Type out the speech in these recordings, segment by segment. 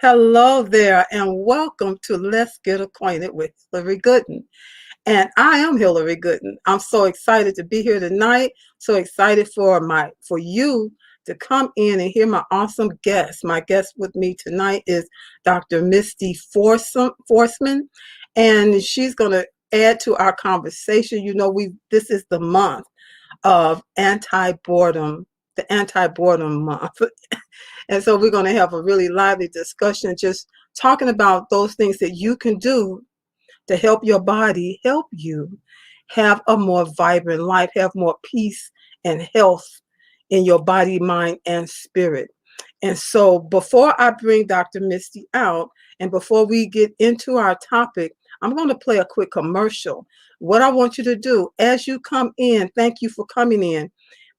Hello there, and welcome to Let's Get Acquainted with Hillary Gooden. And I am Hillary Gooden. I'm so excited to be here tonight. So excited for you to come in and hear my awesome guest. My guest with me tonight is Dr. Misty Forsman, and she's going to add to our conversation. This is the month of anti-boredom, the anti-boredom month. And so we're going to have a really lively discussion, just talking about those things that you can do to help your body, help you have a more vibrant life, have more peace and health in your body, mind, and spirit. And so before I bring Dr. Misty out and before we get into our topic, I'm going to play a quick commercial. What I want you to do as you come in, thank you for coming in.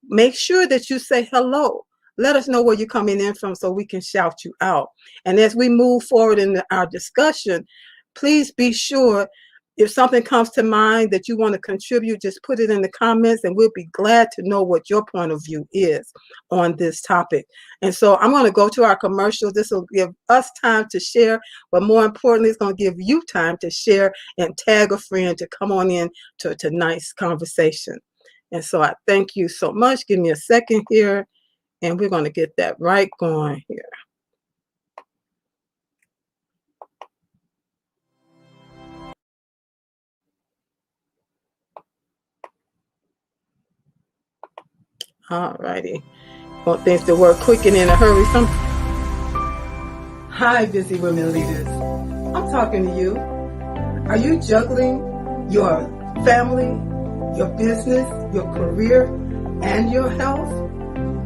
Make sure that you say hello. Let us know where you're coming in from so we can shout you out. And as we move forward in our discussion, please be sure if something comes to mind that you want to contribute, just put it in the comments and we'll be glad to know what your point of view is on this topic. And so I'm going to go to our commercial. This will give us time to share, but more importantly, it's going to give you time to share and tag a friend to come on in to tonight's conversation. And so I thank you so much. Give me a second here, and we're going to get that right going here. All righty. Want things to work quick and in a hurry. Hi, busy women leaders. I'm talking to you. Are you juggling your family, your business, your career, and your health?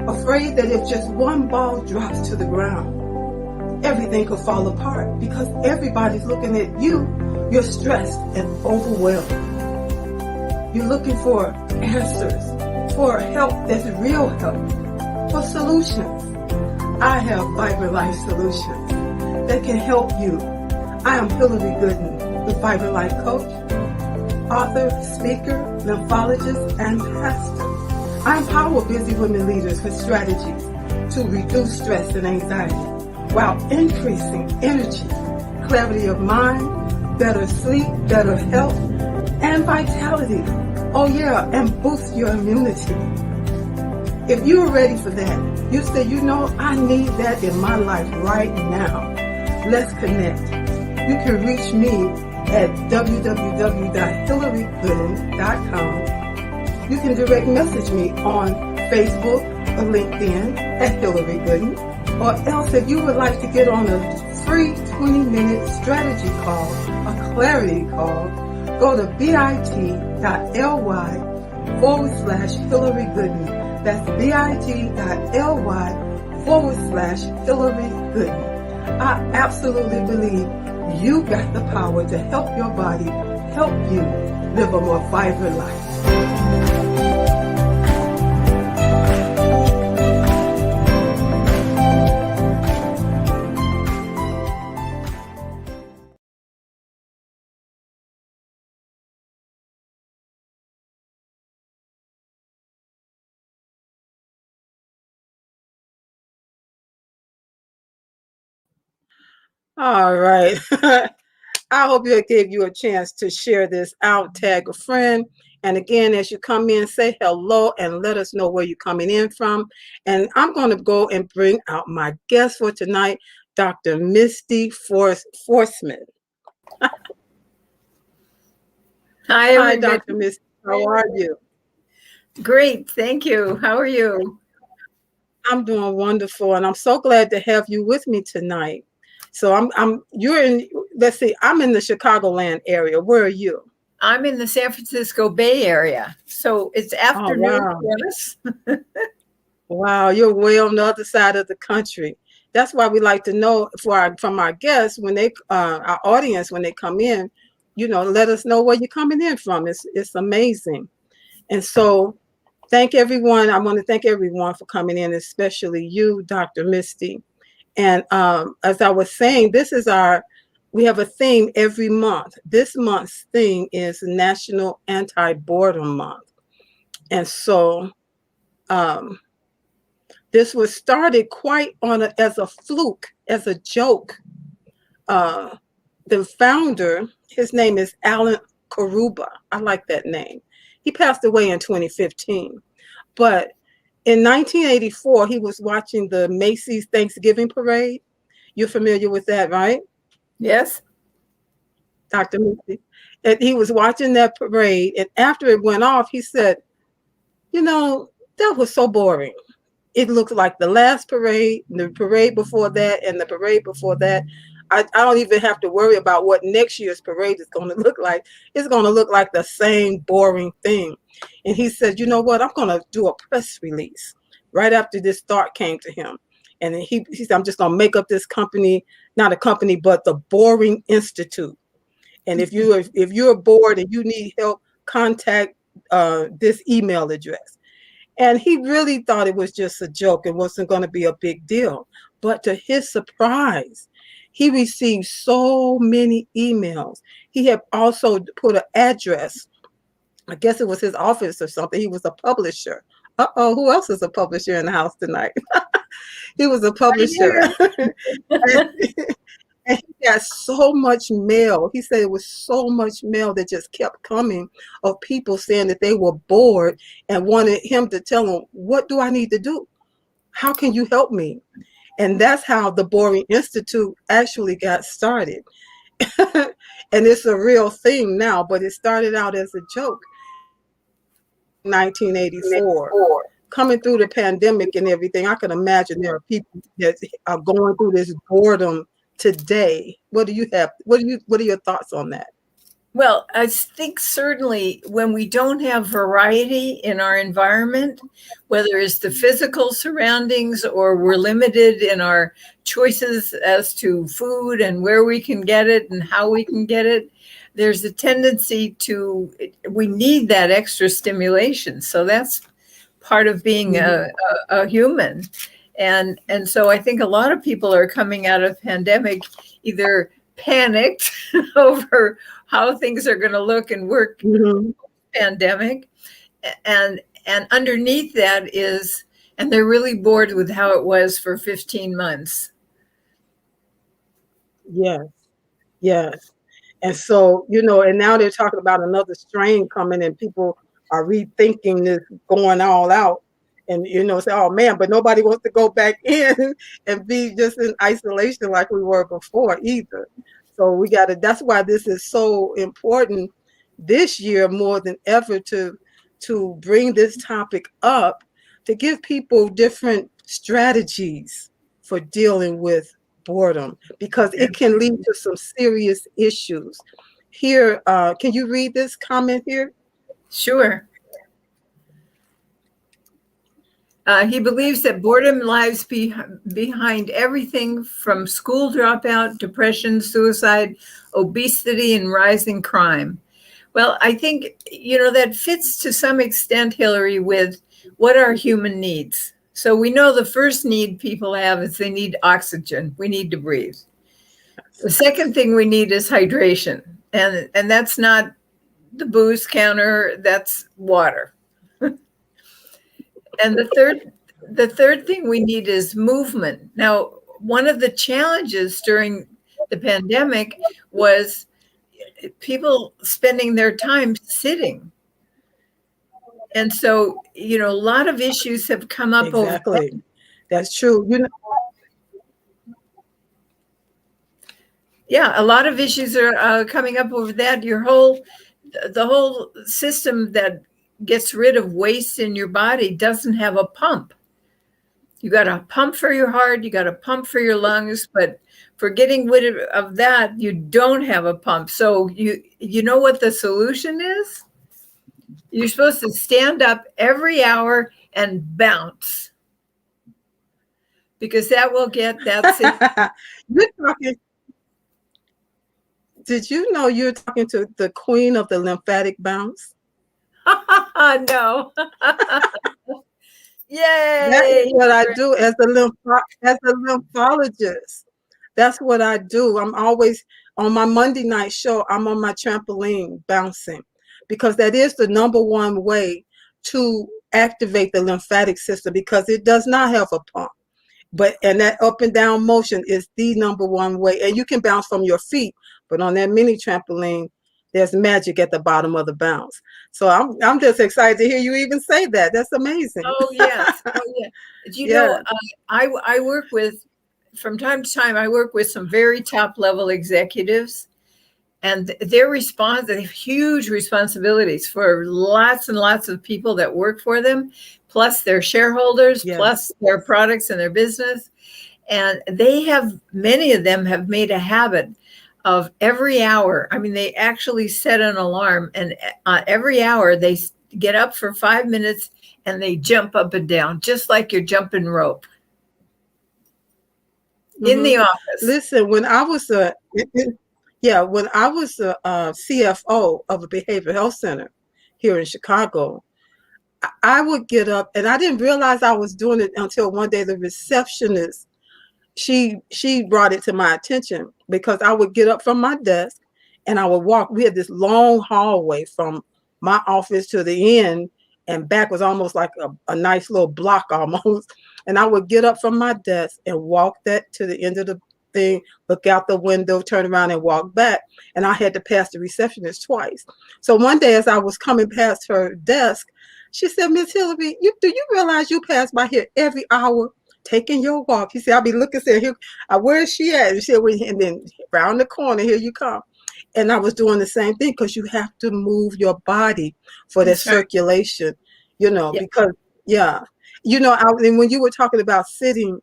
Afraid that if just one ball drops to the ground, everything could fall apart because everybody's looking at you. You're stressed and overwhelmed. You're looking for answers, for help that's real help, for solutions. I have Vibrant Life Solutions that can help you. I am Hillary Gooden, the Vibrant Life Coach, author, speaker, lymphologist, and pastor. I empower busy women leaders with strategies to reduce stress and anxiety while increasing energy, clarity of mind, better sleep, better health, and vitality. Oh yeah, and boost your immunity. If you are ready for that, you say, I need that in my life right now. Let's connect. You can reach me at www.hillarygooden.com. You can direct message me on Facebook or LinkedIn at Hillary Gooden. Or else if you would like to get on a free 20-minute strategy call, a clarity call, go to bit.ly/Hillary Gooden. That's bit.ly/Hillary Gooden. I absolutely believe you got the power to help your body, help you live a more vibrant life. All right. I hope it gave you a chance to share this out, tag a friend. And again, as you come in, say hello and let us know where you're coming in from. And I'm going to go and bring out my guest for tonight, Dr. Misty Forsman. Hi, Dr. Misty. How are you? Great. Thank you. How are you? I'm doing wonderful. And I'm so glad to have you with me tonight. So I'm in the Chicagoland area. Where are you? I'm in the San Francisco Bay Area. So it's afternoon for us. Wow, you're way on the other side of the country. That's why we like to know from our guests when our audience, when they come in, let us know where you're coming in from. It's amazing. And so thank everyone. I want to thank everyone for coming in, especially you, Dr. Misty. And as I was saying, we have a theme every month. This month's theme is National Anti-Boredom Month. And so This was started quite as a fluke, as a joke. The founder, his name is Alan Karuba. I like that name. He passed away in 2015. But in 1984, he was watching the Macy's Thanksgiving Parade. You're familiar with that, right? Yes. Dr. Misty. And he was watching that parade. And after it went off, he said, that was so boring. It looked like the last parade, the parade before that, and the parade before that. I don't even have to worry about what next year's parade is going to look like. It's going to look like the same boring thing. And he said, you know what? I'm going to do a press release right after this thought came to him. And he said, I'm just going to make up this company, not a company, but the Boring Institute. And if you're bored and you need help, contact this email address. And he really thought it was just a joke and wasn't going to be a big deal. But to his surprise, he received so many emails. He had also put an address. I guess it was his office or something. He was a publisher. Uh-oh, who else is a publisher in the house tonight? He was a publisher. And he got so much mail. He said it was so much mail that just kept coming of people saying that they were bored and wanted him to tell them, what do I need to do? How can you help me? And that's how the Boring Institute actually got started. And it's a real thing now, but it started out as a joke. 1984. Coming through the pandemic and everything, I can imagine there are people that are going through this boredom today. What do you have? What are your thoughts on that? Well, I think certainly when we don't have variety in our environment, whether it's the physical surroundings or we're limited in our choices as to food and where we can get it and how we can get it, there's a tendency we need that extra stimulation. So that's part of being a human. And so I think a lot of people are coming out of pandemic either panicked over how things are going to look and work pandemic. And underneath that is, and they're really bored with how it was for 15 months. Yes. And so, and now they're talking about another strain coming and people are rethinking this going all out. And, say, oh, man, but nobody wants to go back in and be just in isolation like we were before either. So that's why this is so important this year more than ever to bring this topic up, to give people different strategies for dealing with boredom, because it can lead to some serious issues. Here, can you read this comment here? Sure. He believes that boredom lies behind everything from school dropout, depression, suicide, obesity, and rising crime. Well, I think, that fits to some extent, Hillary, with what our human needs. So we know the first need people have is they need oxygen. We need to breathe. The second thing we need is hydration. And that's not the booze counter, that's water. And the third thing we need is movement. Now, one of the challenges during the pandemic was people spending their time sitting. And so, a lot of issues have come up. Exactly. Over that. That's true. Yeah, a lot of issues are coming up over that. The whole system that gets rid of waste in your body doesn't have a pump. You got a pump for your heart, you got a pump for your lungs, but for getting rid of that, you don't have a pump. So you know what the solution is? You're supposed to stand up every hour and bounce, because that will get that. Did you know you're talking to the queen of the lymphatic bounce? No. Yay! That's what I do as a lymphologist. That's what I do. I'm always on my Monday night show. I'm on my trampoline bouncing, because that is the number one way to activate the lymphatic system because it does not have a pump. And that up and down motion is the number one way. And you can bounce from your feet, but on that mini trampoline, there's magic at the bottom of the bounce. So I'm just excited to hear you even say that. That's amazing. Oh yes, oh yeah. Yeah. I work with, from time to time, I work with some very top level executives, and they have huge responsibilities for lots and lots of people that work for them, plus their shareholders, Yes. plus their products and their business. And many of them have made a habit of every hour. I mean, they actually set an alarm, and every hour they get up for 5 minutes and they jump up and down, just like you're jumping rope in the office. Listen, when I was a CFO of a behavioral health center here in Chicago, I would get up, and I didn't realize I was doing it until one day the receptionist, she brought it to my attention, because I would get up from my desk and I would walk. We had this long hallway from my office to the end, and back was almost like a nice little block almost. And I would get up from my desk and walk that to the end of the thing, look out the window, turn around and walk back. And I had to pass the receptionist twice. So one day as I was coming past her desk, she said, "Miss Hillary, do you realize you pass by here every hour taking your walk?" He said, "I'll be looking, saying, here, where is she at?" And she said, and then around the corner, here you come. And I was doing the same thing, because you have to move your body for that circulation, because, and when you were talking about sitting,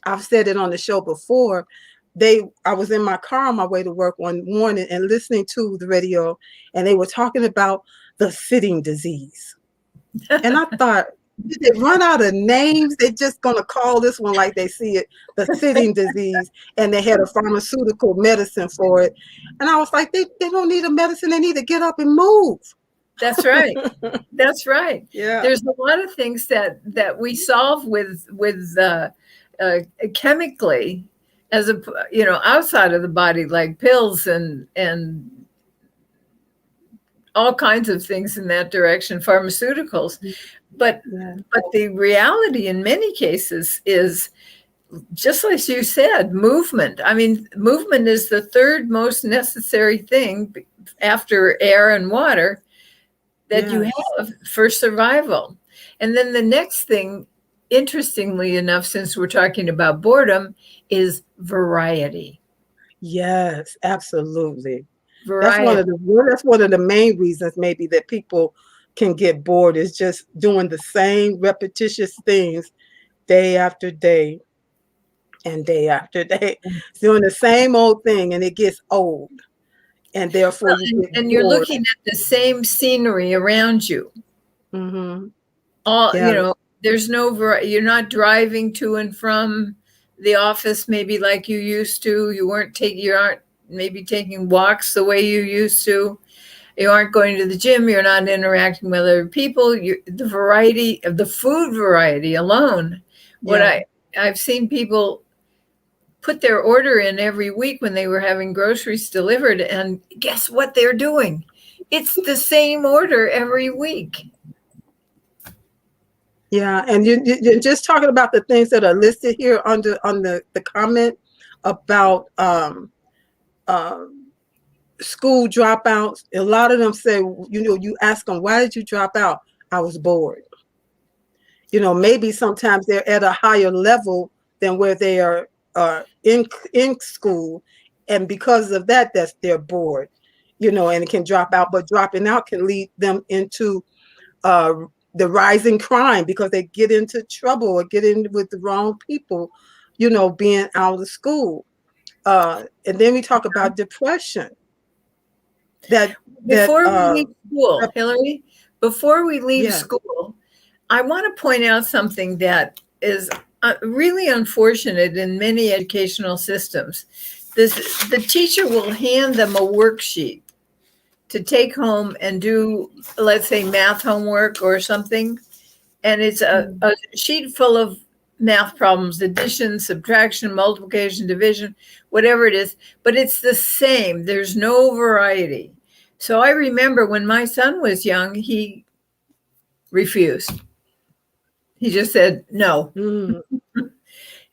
I've said it on the show before. I was in my car on my way to work one morning and listening to the radio, and they were talking about the sitting disease. And I thought, did they run out of names? They're just going to call this one like they see it, the sitting disease. And they had a pharmaceutical medicine for it. And I was like, they don't need a medicine. They need to get up and move. That's right. That's right. Yeah. There's a lot of things that we solve with chemically, as outside of the body, like pills and all kinds of things in that direction, pharmaceuticals. But the reality in many cases is, just like you said, movement. I mean, movement is the third most necessary thing after air and water that you have for survival. And then the next thing, interestingly enough, since we're talking about boredom, is variety. Yes, absolutely. Variety. That's one of the main reasons maybe that people can get bored, is just doing the same repetitious things day after day and day after day, doing the same old thing, and it gets old. And therefore you're looking at the same scenery around you. Mm-hmm. There's no variety. You're not driving to and from the office maybe like you used to. You aren't maybe taking walks the way you used to. You aren't going to the gym. You're not interacting with other people. The variety of the food variety alone. I've seen people put their order in every week when they were having groceries delivered, and guess what they're doing? It's the same order every week. Yeah, and you're just talking about the things that are listed here on the comment about school dropouts. A lot of them say, you ask them, "Why did you drop out?" "I was bored." Maybe sometimes they're at a higher level than where they are in school, and because of that, they're bored, and it can drop out. But dropping out can lead them into the rising crime, because they get into trouble or get in with the wrong people, being out of school. And then we talk about depression. Before we leave school, Hillary, before we leave school, I want to point out something that is really unfortunate in many educational systems. The teacher will hand them a worksheet to take home and do, let's say, math homework or something. And it's a sheet full of math problems, addition, subtraction, multiplication, division, whatever it is, but it's the same. There's no variety. So I remember when my son was young, he refused. He just said no. Mm,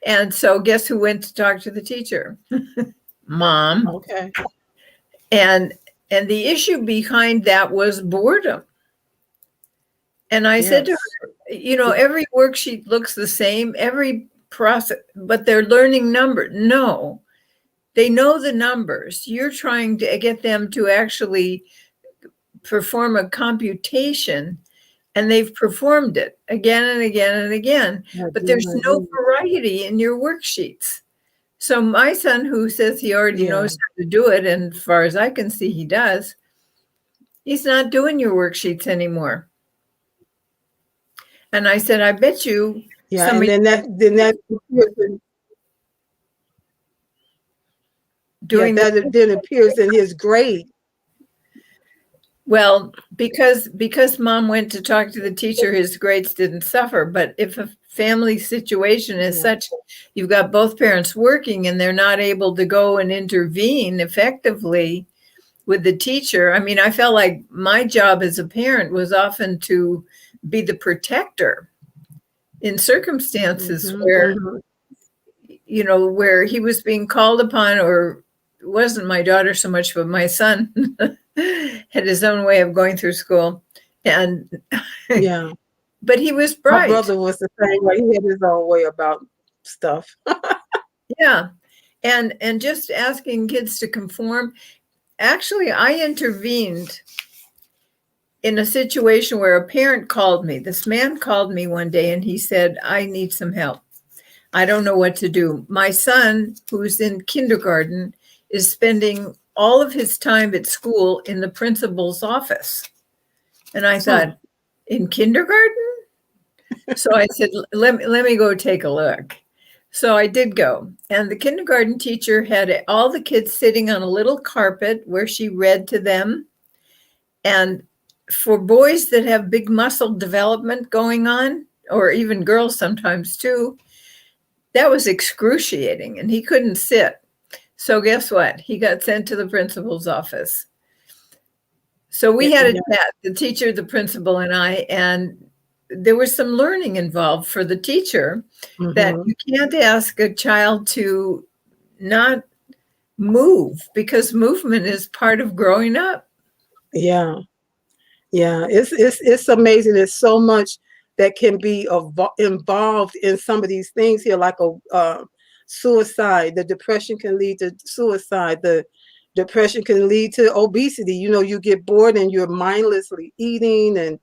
And so guess who went to talk to the teacher? Mom. okay. And the issue behind that was boredom. And I said to Yes. her, every worksheet looks the same, every process, but they're learning numbers. No, they know the numbers. You're trying to get them to actually perform a computation, and they've performed it again and again and again, but there's no variety in your worksheets. So my son, who says he already knows how to do it, and as far as I can see, he does, he's not doing your worksheets anymore. And I said, I bet you. Yeah, and then that then appears in his grade. Well, because mom went to talk to the teacher, his grades didn't suffer. But if a family situation is such, you've got both parents working and they're not able to go and intervene effectively with the teacher. I mean, I felt like my job as a parent was often to be the protector in circumstances where, where he was being called upon, or it wasn't my daughter so much, but my son had his own way of going through school. And but he was bright. My brother was the same way. He had his own way about stuff. Yeah. And just asking kids to conform. Actually, I intervened in a situation where a parent called me. This man called me one day and he said, I need some help. I don't know what to do. My son, who's in kindergarten, is spending all of his time at school in the principal's office. And I thought, in kindergarten? So I said, let me go take a look. So I did go. And the kindergarten teacher had all the kids sitting on a little carpet where she read to them. And for boys that have big muscle development going on, or even girls sometimes too, that was excruciating, and he couldn't sit. So guess what? He got sent to the principal's office. So we had a chat, the teacher, the principal, and I, and there was some learning involved for the teacher that you can't ask a child to not move, because movement is part of growing up. Yeah. Yeah. It's amazing. There's so much that can be involved in some of these things here, like a suicide. The depression can lead to suicide. The depression can lead to obesity. You get bored and you're mindlessly eating and,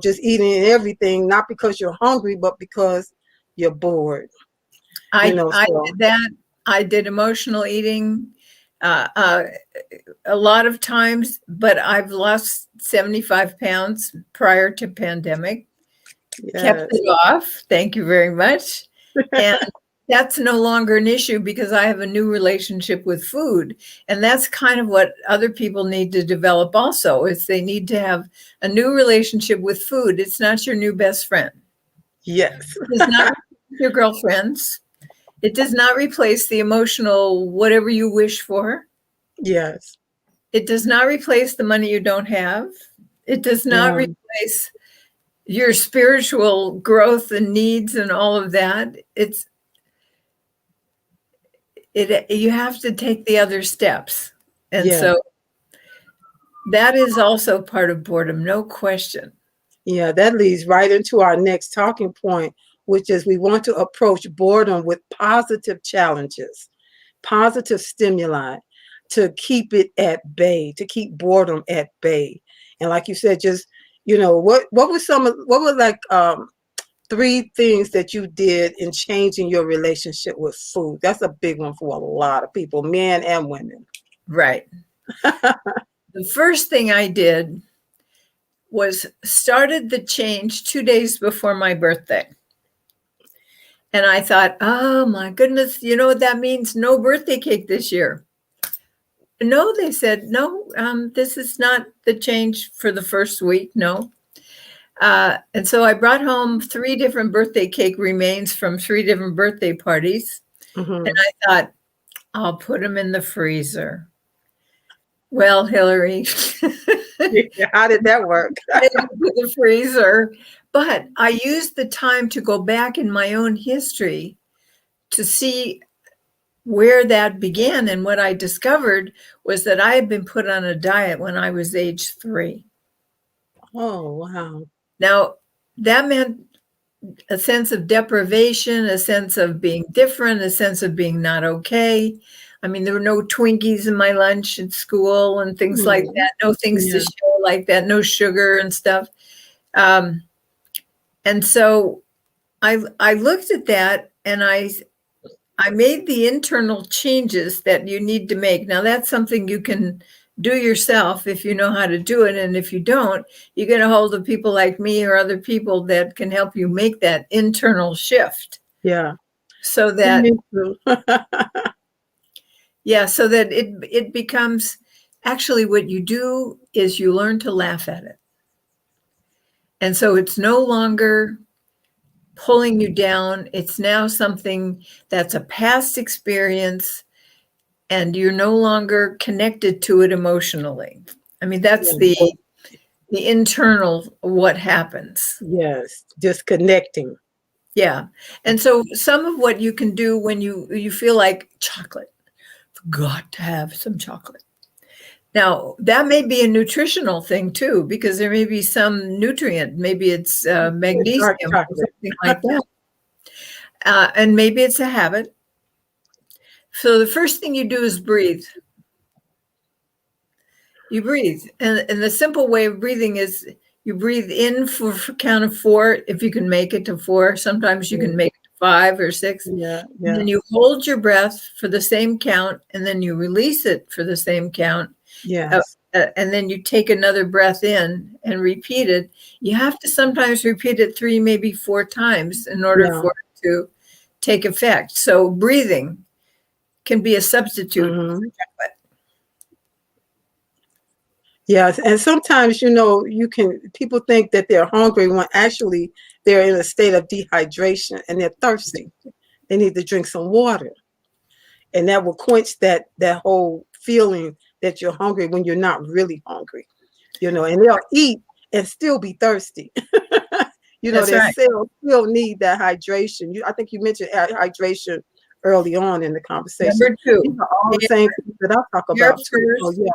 just eating everything, not because you're hungry, but because you're bored. I did that. I did emotional eating a lot of times, but I've lost 75 pounds prior to pandemic. Yes. Kept it off. Thank you very much. And that's no longer an issue because I have a new relationship with food. And that's kind of what other people need to develop also, is they need to have a new relationship with food. It's not your new best friend. Yes. It's not your girlfriends. It does not replace the emotional whatever you wish for. Yes. It does not replace the money you don't have. It does not replace your spiritual growth and needs and all of that. You have to take the other steps. And so that is also part of boredom, no question. Yeah, that leads right into our next talking point, which is we want to approach boredom with positive challenges, positive stimuli to keep it at bay, to keep boredom at bay. And like you said, just, what were like 3 things that you did in changing your relationship with food? That's a big one for a lot of people, men and women. Right. The first thing I did was started the change 2 days before my birthday. And I thought, oh my goodness, you know what that means? No birthday cake this year. No, they said, no, this is not the change for the first week. No. And so I brought home 3 different birthday cake remains from 3 different birthday parties. And I thought, I'll put them in the freezer. Well, Hillary, How did that work? into the freezer. But I used the time to go back in my own history to see where that began. And what I discovered was that I had been put on a diet when I was age 3. Oh, wow. Now, that meant a sense of deprivation, a sense of being different, a sense of being not okay. I mean, there were no Twinkies in my lunch at school and things like that, no things to Yeah. show like that, no sugar and stuff. And so I looked at that and I made the internal changes that you need to make. Now, that's something you can do yourself if you know how to do it. And if you don't, you get a hold of people like me or other people that can help you make that internal shift. Yeah. So that, Me too. yeah, so that it becomes actually what you do is you learn to laugh at it. And so it's no longer pulling you down. It's now something that's a past experience and you're no longer connected to it emotionally. I mean, that's Yeah. the internal what happens. Yes. Disconnecting. Yeah. And so some of what you can do when you feel like chocolate, got to have some chocolate. Now, that may be a nutritional thing too, because there may be some nutrient, maybe it's Dark magnesium or chocolate. something like that. And maybe it's a habit. So the first thing you do is breathe. You breathe. And the simple way of breathing is you breathe in for a count of 4, if you can make it to 4. Sometimes you can make it to 5 or 6. Yeah. And Yeah. then you hold your breath for the same count, and then you release it for the same count. Yes. And then you take another breath in and repeat it. You have to sometimes repeat it 3, maybe 4 times in order Yeah. for it to take effect. So breathing can be a substitute. Mhm. Yes, and sometimes, people think that they're hungry when actually they're in a state of dehydration and they're thirsty. They need to drink some water. And that will quench that whole feeling that you're hungry when you're not really hungry. And they'll eat and still be thirsty. That's Their right. cells still need that hydration. I think you mentioned hydration early on in the conversation. Number 2. These are all the same things that I talk Air about too. Oh, first, yeah.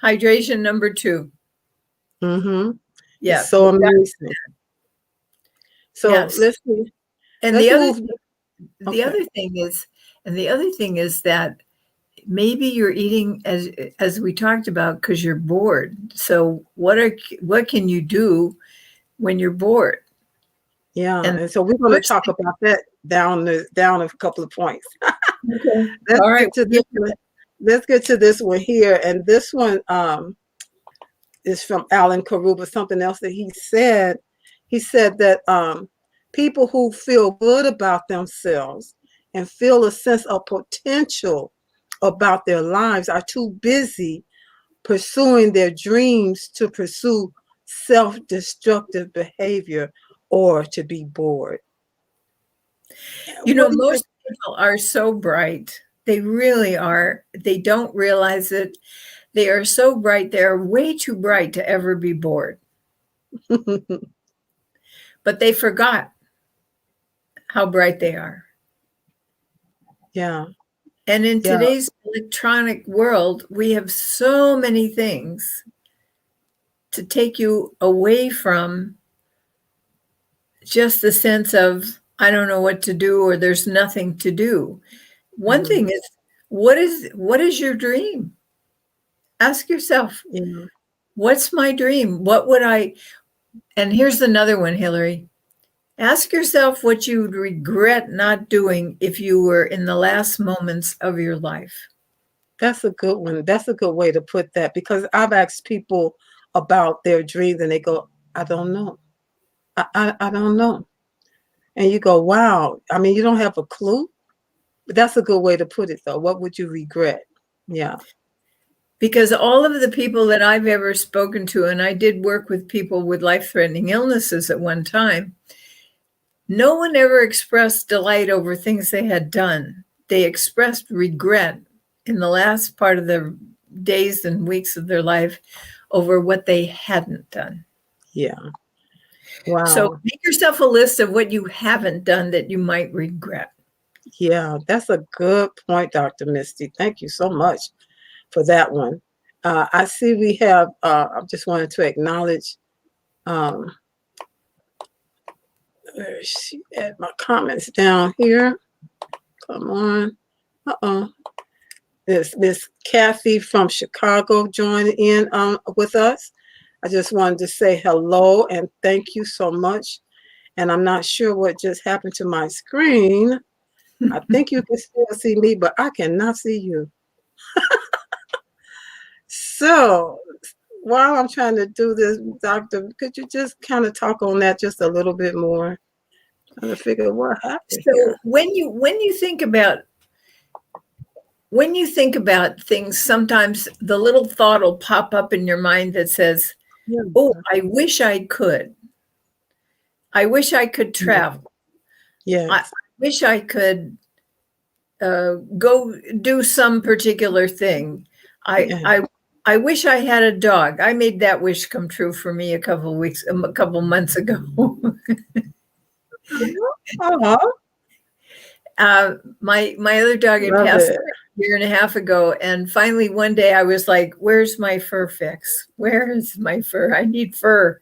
hydration number 2. Mm-hmm. Yeah. It's so amazing. So Yes. let's see. And Let's the move. other thing is that maybe you're eating as we talked about because you're bored. So what can you do when you're bored? Yeah, And and so we're going to talk about that down a couple of points. okay. Let's All right. get to this one. Let's get to this one here, and this one is from Alan Karuba. Something else that he said. He said that people who feel good about themselves and feel a sense of potential about their lives are too busy pursuing their dreams to pursue self-destructive behavior or to be bored. Most people are so bright. They really are. They don't realize it. They are so bright. They are way too bright to ever be bored. But they forgot how bright they are. Yeah. And in today's electronic world, we have so many things to take you away from just the sense of, I don't know what to do, or there's nothing to do. One thing is, what is your dream? Ask yourself, what's my dream? What would and here's another one, Hillary. Ask yourself what you would regret not doing if you were in the last moments of your life. That's a good one. That's a good way to put that, because I've asked people about their dreams and they go, I don't know. I don't know. And you go, wow. I mean, you don't have a clue? But that's a good way to put it, though. What would you regret? Yeah. Because all of the people that I've ever spoken to, and I did work with people with life-threatening illnesses at one time, no one ever expressed delight over things they had done. They expressed regret in the last part of days and weeks of their life over what they hadn't done. Yeah. So Wow. make yourself a list of what you haven't done that you might regret. Yeah, that's a good point, Dr. Misty. Thank you so much for that one. I see we have, I just wanted to acknowledge, where is she at? My comments down here. Come on. Uh-oh. Miss Kathy from Chicago joined in with us. I just wanted to say hello and thank you so much. And I'm not sure what just happened to my screen. I think you can still see me, but I cannot see you. So while I'm trying to do this, Doctor, could you just kind of talk on that just a little bit more? Trying to figure what happened So here. when you think about things, sometimes the little thought will pop up in your mind that says, Yeah. "Oh, I wish I could. I wish I could travel. Yes. I wish I could go do some particular thing. Yeah. I wish I had a dog. I made that wish come true for me a couple months ago." Oh, My other dog had love passed it. away a year and a half ago, and finally one day I was like, "Where's my fur fix? Where is my fur? I need fur."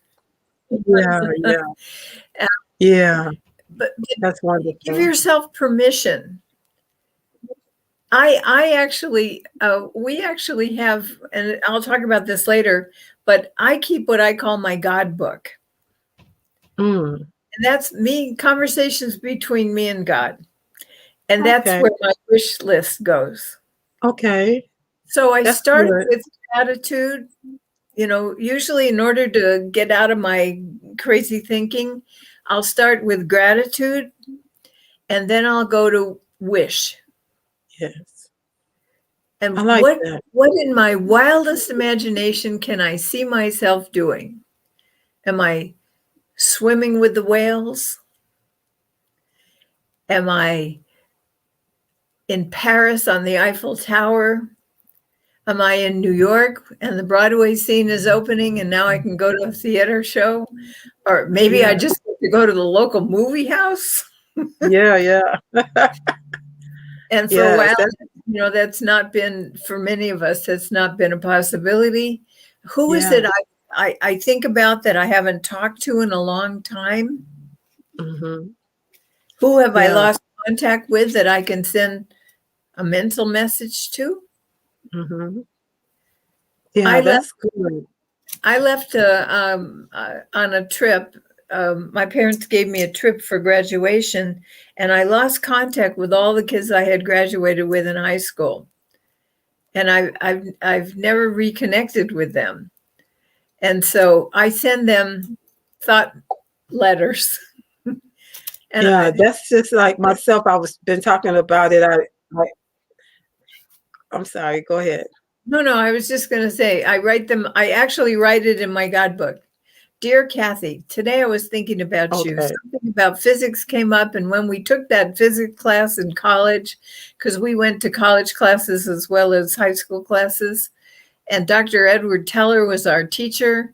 Yeah, yeah, yeah. But That's give wonderful. yourself permission. I actually, we actually have, and I'll talk about this later, but I keep what I call my God book. Mm, And that's me, conversations between me and God. And that's okay. where my wish list goes. Okay. So I That's started good. with gratitude. Usually in order to get out of my crazy thinking, I'll start with gratitude and then I'll go to wish. Yes. And I like that. what in my wildest imagination can I see myself doing? Am I swimming with the whales? Am I in Paris on the Eiffel Tower? Am I in New York and the Broadway scene is opening and now I can go to a theater show? Or maybe I Yeah. just get to go to the local movie house. Yeah, yeah. And for a Yes. while, that's not been, for many of us, that's not been a possibility. Who is Yeah. it I think about that I haven't talked to in a long time? Mm-hmm. Who have I Yeah. lost contact with that I can send a mental message to? Mm-hmm. I Yeah, left that's good. on a trip. My parents gave me a trip for graduation, and I lost contact with all the kids I had graduated with in high school. And I've never reconnected with them. And so I send them thought letters. And Yeah, that's just like myself. I was been talking about it. I'm sorry. Go ahead. no, I was just going to say, I write them. I actually write it in my God book. Dear Kathy, today I was thinking about you. Okay. Something about physics came up. And when we took that physics class in college, because we went to college classes as well as high school classes, and Dr. Edward Teller was our teacher.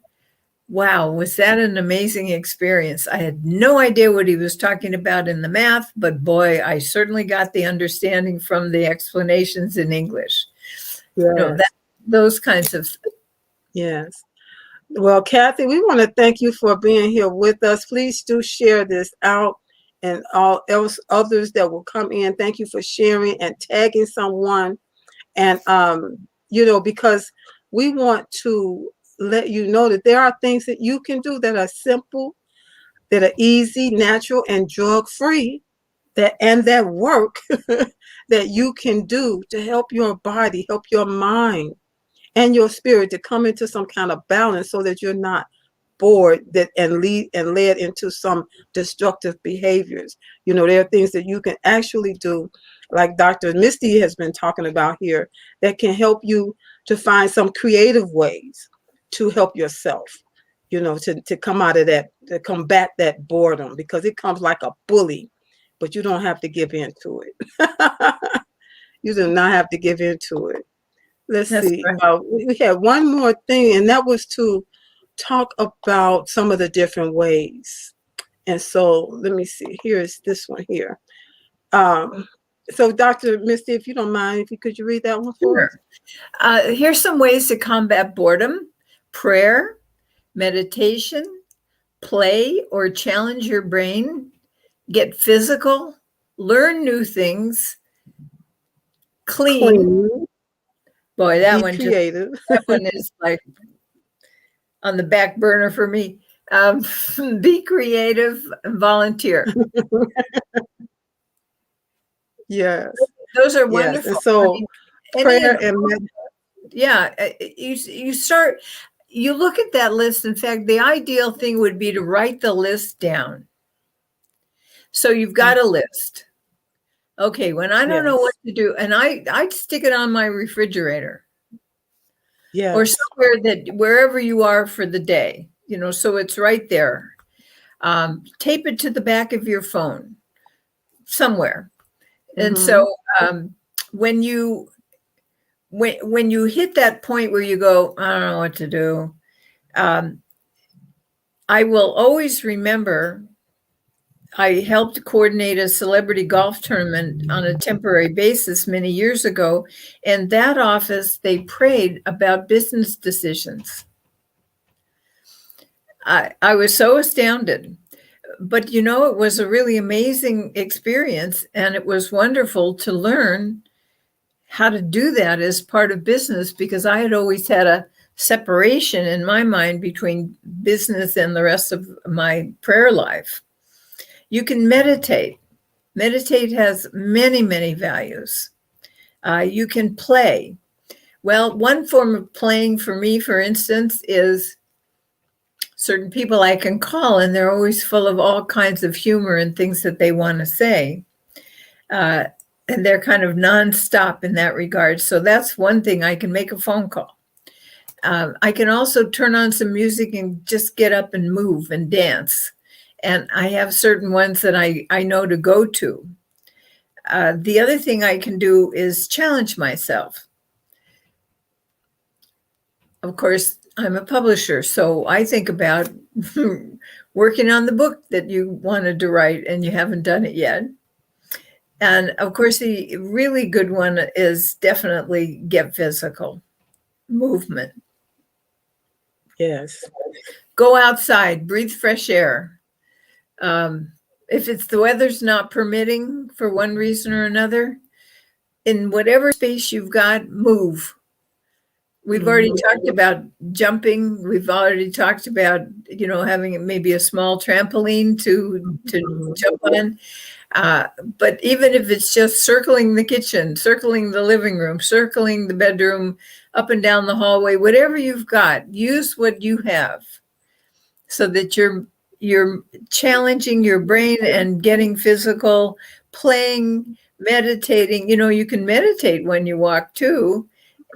Wow, was that an amazing experience? I had no idea what he was talking about in the math, but boy, I certainly got the understanding from the explanations in English. Yes. Those kinds of. Yes. Well, Kathy, we want to thank you for being here with us. Please do share this out and all else others that will come in. Thank you for sharing and tagging someone. And because we want to let you know that there are things that you can do that are simple, that are easy, natural, and drug-free, that work that you can do to help your body, help your mind and your spirit to come into some kind of balance so that you're not bored and led into some destructive behaviors. There are things that you can actually do, like Dr. Misty has been talking about here, that can help you to find some creative ways to help yourself, to come out of that, to combat that boredom, because it comes like a bully, but you don't have to give in to it. You do not have to give in to it. let's That's see. right. We had one more thing, and that was to talk about some of the different ways. And so let me see. Here is this one here. So Dr. Misty, if you don't mind, if you could you read that one for us? Sure. Here's some ways to combat boredom: prayer, meditation, play or challenge your brain, get physical, learn new things, clean. Clean, Boy, be creative. that one is like on the back burner for me. Be creative and volunteer. Yes, Those are yes. And wonderful. I so mean, any prayer of and yeah, you start, you look at that list. In fact, the ideal thing would be to write the list down. So you've got a list. Okay, when I don't know what yes, to do, and I'd stick it on my refrigerator or yes. somewhere that wherever you are for the day, so it's right there. Tape it to the back of your phone somewhere. And Mm-hmm. so when you hit that point where you go, I don't know what to do, I will always remember I helped coordinate a celebrity golf tournament on a temporary basis many years ago. And that office, they prayed about business decisions. I was so astounded. But it was a really amazing experience. And it was wonderful to learn how to do that as part of business, because I had always had a separation in my mind between business and the rest of my prayer life. You can meditate. Meditate has many, many values. You can play. Well, one form of playing for me, for instance, is certain people I can call, and they're always full of all kinds of humor and things that they want to say. And they're kind of nonstop in that regard. So that's one thing. I can make a phone call. I can also turn on some music and just get up and move and dance. And I have certain ones that I know to go to. The other thing I can do is challenge myself. Of course, I'm a publisher, so I think about working on the book that you wanted to write and you haven't done it yet. And of course, the really good one is definitely get physical, movement. Yes. Go outside, breathe fresh air. If it's the weather's not permitting for one reason or another, in whatever space you've got, move. We've already talked about jumping. We've already talked about, having maybe a small trampoline to jump on. But even if it's just circling the kitchen, circling the living room, circling the bedroom, up and down the hallway, whatever you've got, use what you have so that you're challenging your brain and getting physical, playing, meditating. You can meditate when you walk too,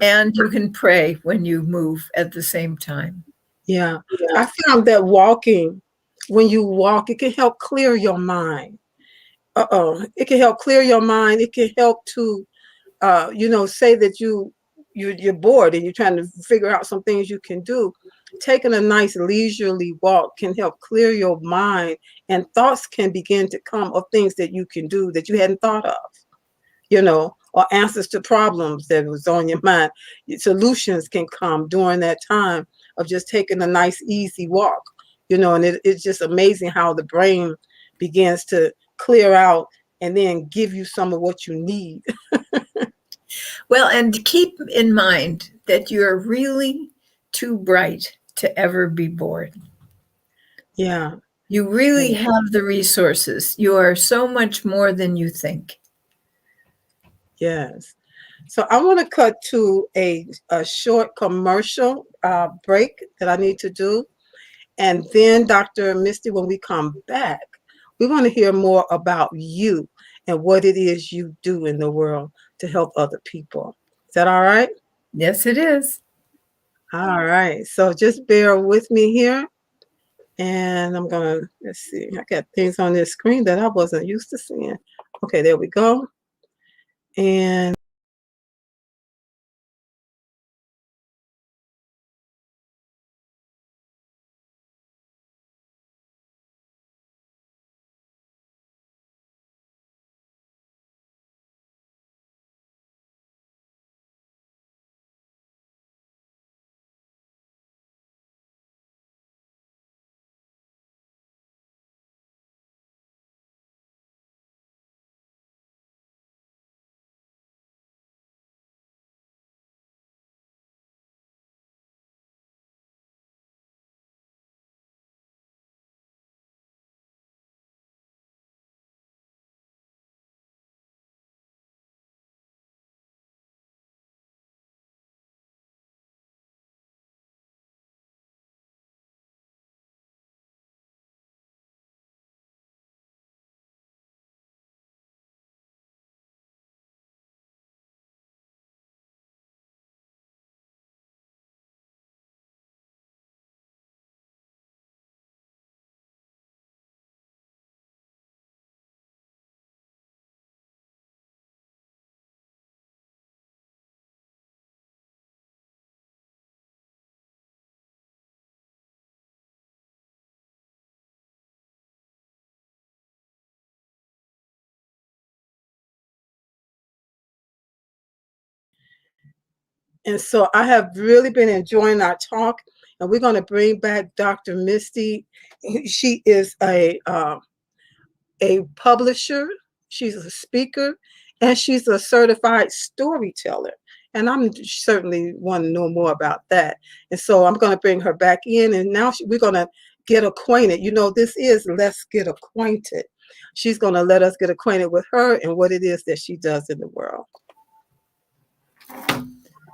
and you can pray when you move at the same time. Yeah. I found that when you walk, it can help clear your mind. It can help clear your mind. It can help to, say that you're bored and you're trying to figure out some things you can do. Taking a nice leisurely walk can help clear your mind, and thoughts can begin to come of things that you can do that you hadn't thought of, or answers to problems that was on your mind. Solutions can come during that time of just taking a nice, easy walk, and it's just amazing how the brain begins to clear out and then give you some of what you need. Well, and keep in mind that you're really too bright to ever be bored. Yeah. You really have the resources. You are so much more than you think. Yes. So I want to cut to a short commercial break that I need to do. And then, Dr. Misty, when we come back, we want to hear more about you and what it is you do in the world to help other people. Is that all right? Yes, it is. All right. So just bear with me here. And I'm going to, let's see, I got things on this screen that I wasn't used to seeing. Okay, there we go. And And so I have really been enjoying our talk, and we're going to bring back Dr. Misty. She is a publisher, she's a speaker, and she's a certified storyteller. And I'm certainly want to know more about that. And so I'm going to bring her back in, and now we're going to get acquainted. You know, this is Let's Get Acquainted. She's going to let us get acquainted with her and what it is that she does in the world.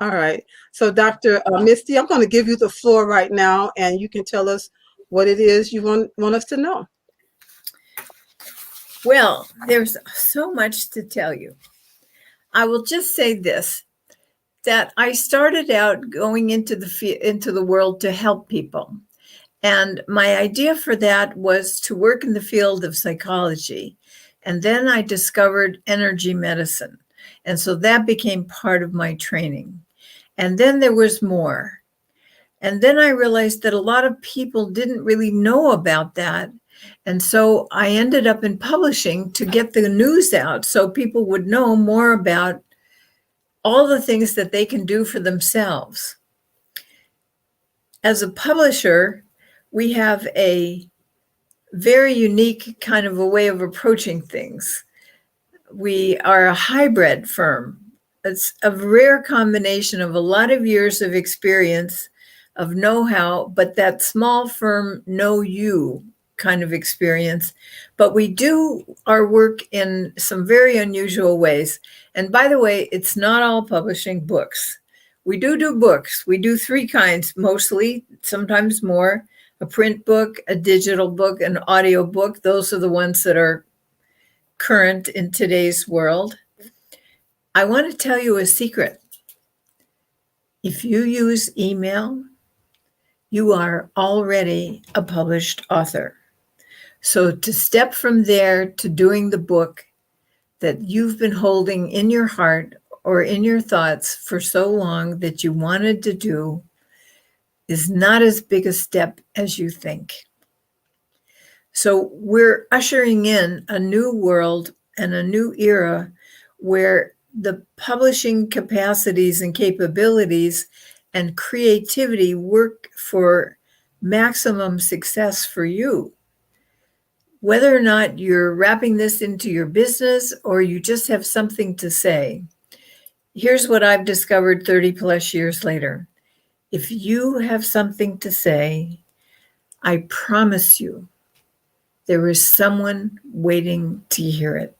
All right. So, Dr. Misty, I'm going to give you the floor right now, and you can tell us what it is you want us to know. Well, there's so much to tell you. I will just say this, that I started out going into the world to help people. And my idea for that was to work in the field of psychology. And then I discovered energy medicine. And so that became part of my training. And then there was more. And then I realized that a lot of people didn't really know about that. And so I ended up in publishing to get the news out so people would know more about all the things that they can do for themselves. As a publisher, we have a very unique kind of a way of approaching things. We are a hybrid firm. It's a rare combination of a lot of years of experience, of know-how, but that small firm know you kind of experience. But we do our work in some very unusual ways. And by the way, it's not all publishing books. We do books. We do three kinds, mostly, sometimes more: a print book, a digital book, an audio book. Those are the ones that are current in today's world. I want to tell you a secret. If you use email, you are already a published author. So to step from there to doing the book that you've been holding in your heart or in your thoughts for so long that you wanted to do is not as big a step as you think. So we're ushering in a new world and a new era where the publishing capacities and capabilities and creativity work for maximum success for you. Whether or not you're wrapping this into your business or you just have something to say, here's what I've discovered 30 plus years later. If you have something to say, I promise you, there is someone waiting to hear it.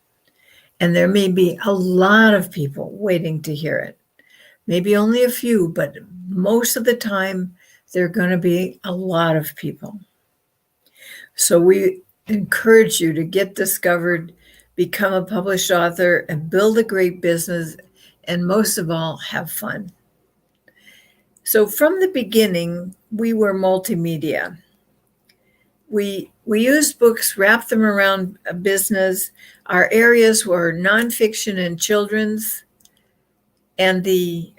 And there may be a lot of people waiting to hear it. Maybe only a few, but most of the time, there are going to be a lot of people. So we encourage you to get discovered, become a published author, and build a great business, and most of all, have fun. So from the beginning, we were multimedia. We used books, wrapped them around a business. Our areas were nonfiction and children's, and the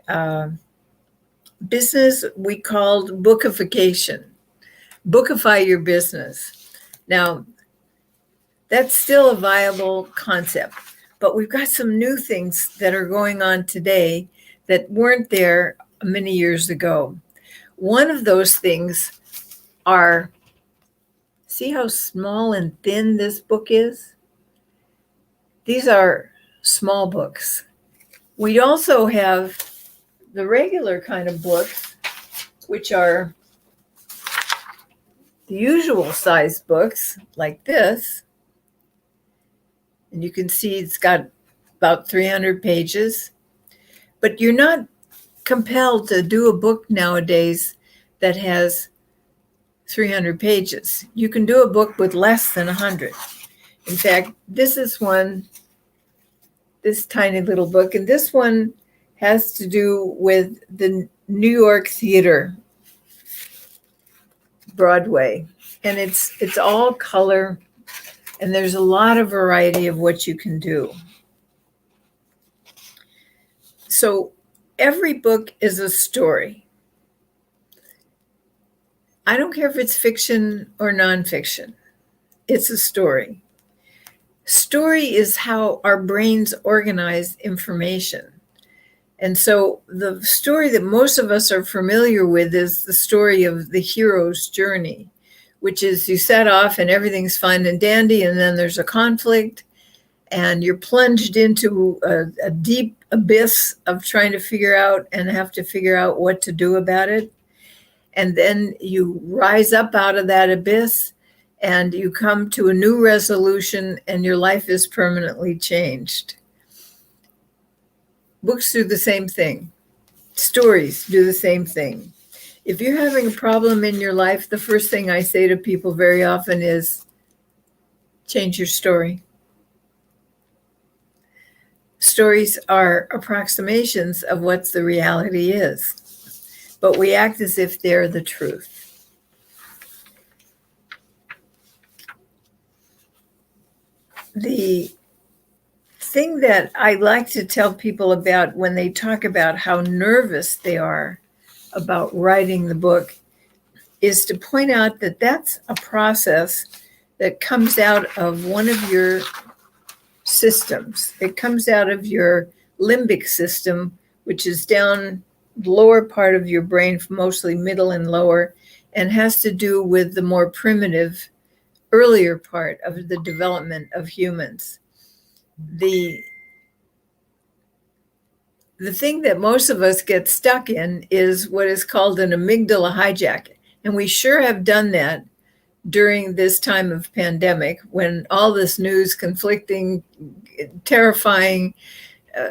business we called bookification. Bookify your business. Now, that's still a viable concept, but we've got some new things that are going on today that weren't there many years ago. One of those things are, see how small and thin this book is? These are small books. We also have the regular kind of books, which are the usual size books like this. And you can see it's got about 300 pages, but you're not compelled to do a book nowadays that has 300 pages. You can do a book with less than 100. In fact, this is one, this tiny little book, and this one has to do with the New York theater, Broadway. And it's all color, and there's a lot of variety of what you can do. So every book is a story. I don't care if it's fiction or nonfiction. It's a story. Story is how our brains organize information. And so the story that most of us are familiar with is the story of the hero's journey, which is you set off and everything's fine and dandy, and then there's a conflict, and you're plunged into a deep abyss of trying to figure out and have to figure out what to do about it. And then you rise up out of that abyss and you come to a new resolution, and your life is permanently changed. Books do the same thing. Stories do the same thing. If you're having a problem in your life, the first thing I say to people very often is, change your story. Stories are approximations of what the reality is, but we act as if they're the truth. The thing that I like to tell people about when they talk about how nervous they are about writing the book is to point out that that's a process that comes out of one of your systems. It comes out of your limbic system, which is down the lower part of your brain, mostly middle and lower, and has to do with the more primitive, earlier part of the development of humans. The thing that most of us get stuck in is what is called an amygdala hijack. And we sure have done that during this time of pandemic, when all this news, conflicting, terrifying,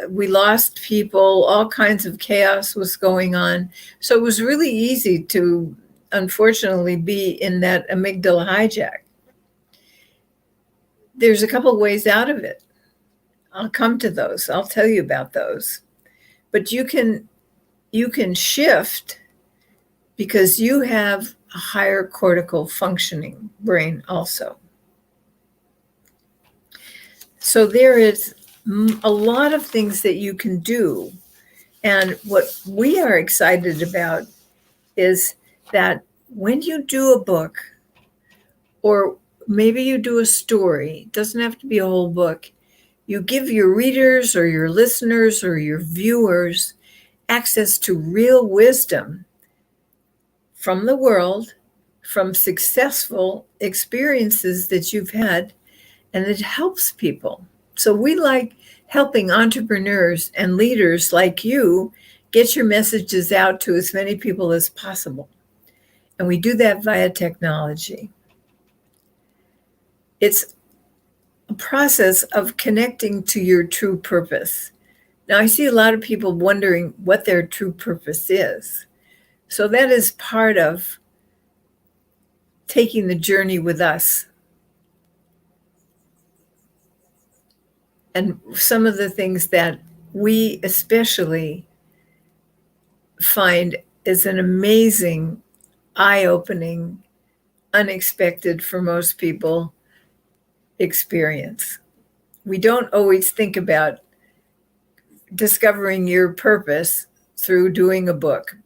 we lost people, all kinds of chaos was going on. So it was really easy to, unfortunately, be in that amygdala hijack. There's a couple ways out of it. I'll come to those. I'll tell you about those. But you can shift because you have a higher cortical functioning brain also. So there is a lot of things that you can do. And what we are excited about is that when you do a book, or maybe you do a story, it doesn't have to be a whole book, you give your readers or your listeners or your viewers access to real wisdom from the world, from successful experiences that you've had, and it helps people. So we like helping entrepreneurs and leaders like you get your messages out to as many people as possible. And we do that via technology. It's a process of connecting to your true purpose. Now, I see a lot of people wondering what their true purpose is. So that is part of taking the journey with us. And some of the things that we especially find is an amazing, eye-opening, unexpected for most people experience. We don't always think about discovering your purpose through doing a book,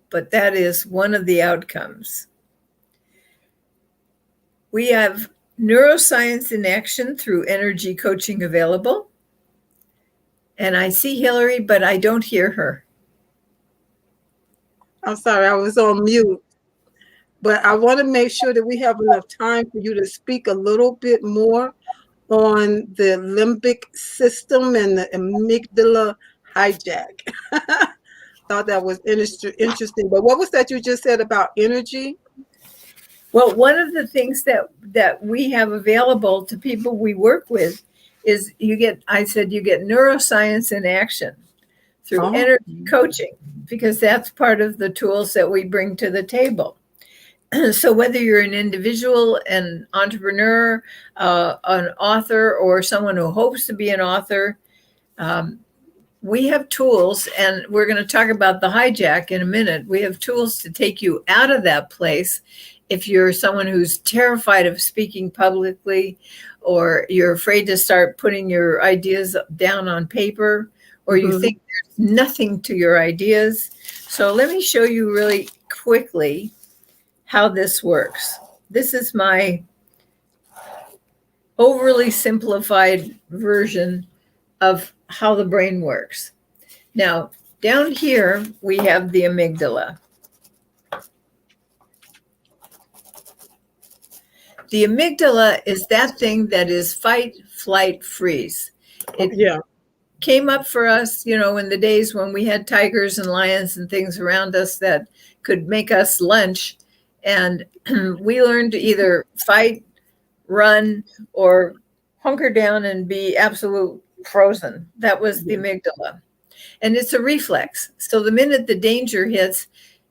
but that is one of the outcomes. We have neuroscience in action through energy coaching available. And I see Hillary, but I don't hear her. I'm sorry, I was on mute. But I want to make sure that we have enough time for you to speak a little bit more on the limbic system and the amygdala hijack. Thought that was interesting. But what was that you just said about energy? Well, one of the things that we have available to people we work with is you get neuroscience in action through energy coaching, because that's part of the tools that we bring to the table. So whether you're an individual, an entrepreneur, an author, or someone who hopes to be an author, we have tools, and we're going to talk about the hijack in a minute. We have tools to take you out of that place. If you're someone who's terrified of speaking publicly, or you're afraid to start putting your ideas down on paper, or you think there's nothing to your ideas. So let me show you really quickly how this works. This is my overly simplified version of how the brain works. Now, Down here, we have the amygdala. The amygdala is that thing that is fight, flight, freeze. It came up for us, in the days when we had tigers and lions and things around us that could make us lunch. And we learned to either fight, run, or hunker down and be absolute frozen. That was the amygdala. And it's a reflex. So the minute the danger hits,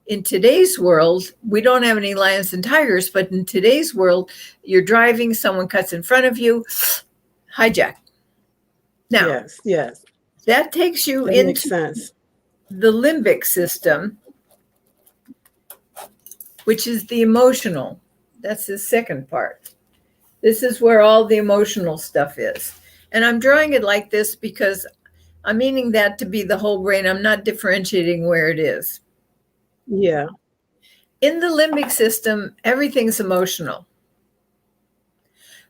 in today's world, we don't have any lions and tigers, but in today's world, you're driving, someone cuts in front of you, hijack. Now, yes. That takes you that into makes sense. The limbic system, which is the emotional. That's the second part. This is where all the emotional stuff is. And I'm drawing it like this because I'm meaning that to be the whole brain. I'm not differentiating where it is. Yeah. In the limbic system, everything's emotional.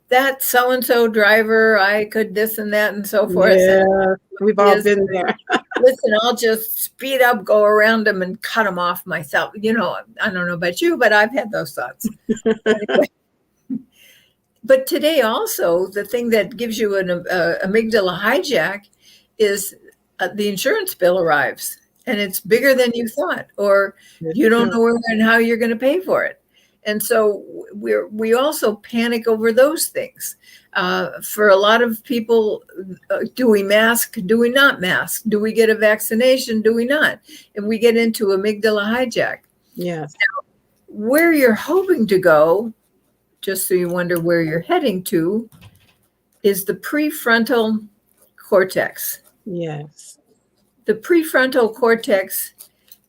That so-and-so driver, I could this and that and so forth. Yeah, we've all been there. Listen, I'll just speed up, go around them and cut them off myself. I don't know about you, but I've had those thoughts. Anyway. But today also, the thing that gives you an amygdala hijack is the insurance bill arrives and it's bigger than you thought, or you don't know where and how you're going to pay for it. And so we also panic over those things. For a lot of people, do we mask? Do we not mask? Do we get a vaccination? Do we not? And we get into amygdala hijack. Yes. Now, where you're hoping to go, just so you wonder where you're heading to, is the prefrontal cortex. Yes. The prefrontal cortex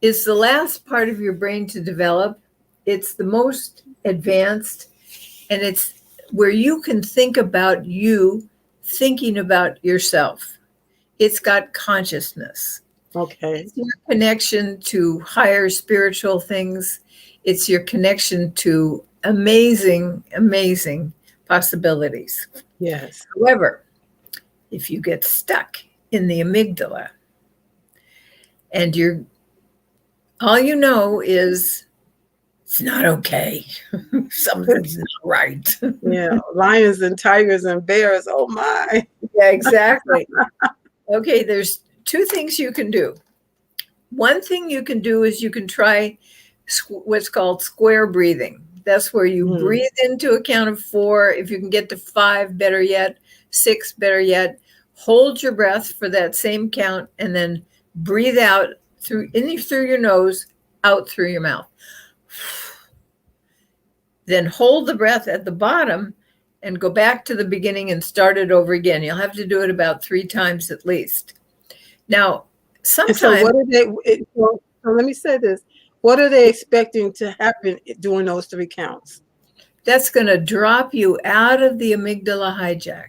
is the last part of your brain to develop. It's the most advanced, and it's where you can think about you thinking about yourself. It's got consciousness. Okay. It's your connection to higher spiritual things. It's your connection to amazing, amazing possibilities. Yes. However, if you get stuck in the amygdala and all you know is it's not okay. Something's not right. Yeah. Lions and tigers and bears. Oh my. Yeah, exactly. Okay, there's two things you can do. One thing you can do is you can try what's called square breathing. That's where you breathe into a count of 4. If you can get to 5, better yet. 6, better yet. Hold your breath for that same count and then breathe out in through your nose, out through your mouth. Then hold the breath at the bottom and go back to the beginning and start it over again. You'll have to do it about 3 times at least. Now, sometimes. So what are they? So let me say this. What are they expecting to happen during those 3 counts? That's going to drop you out of the amygdala hijack.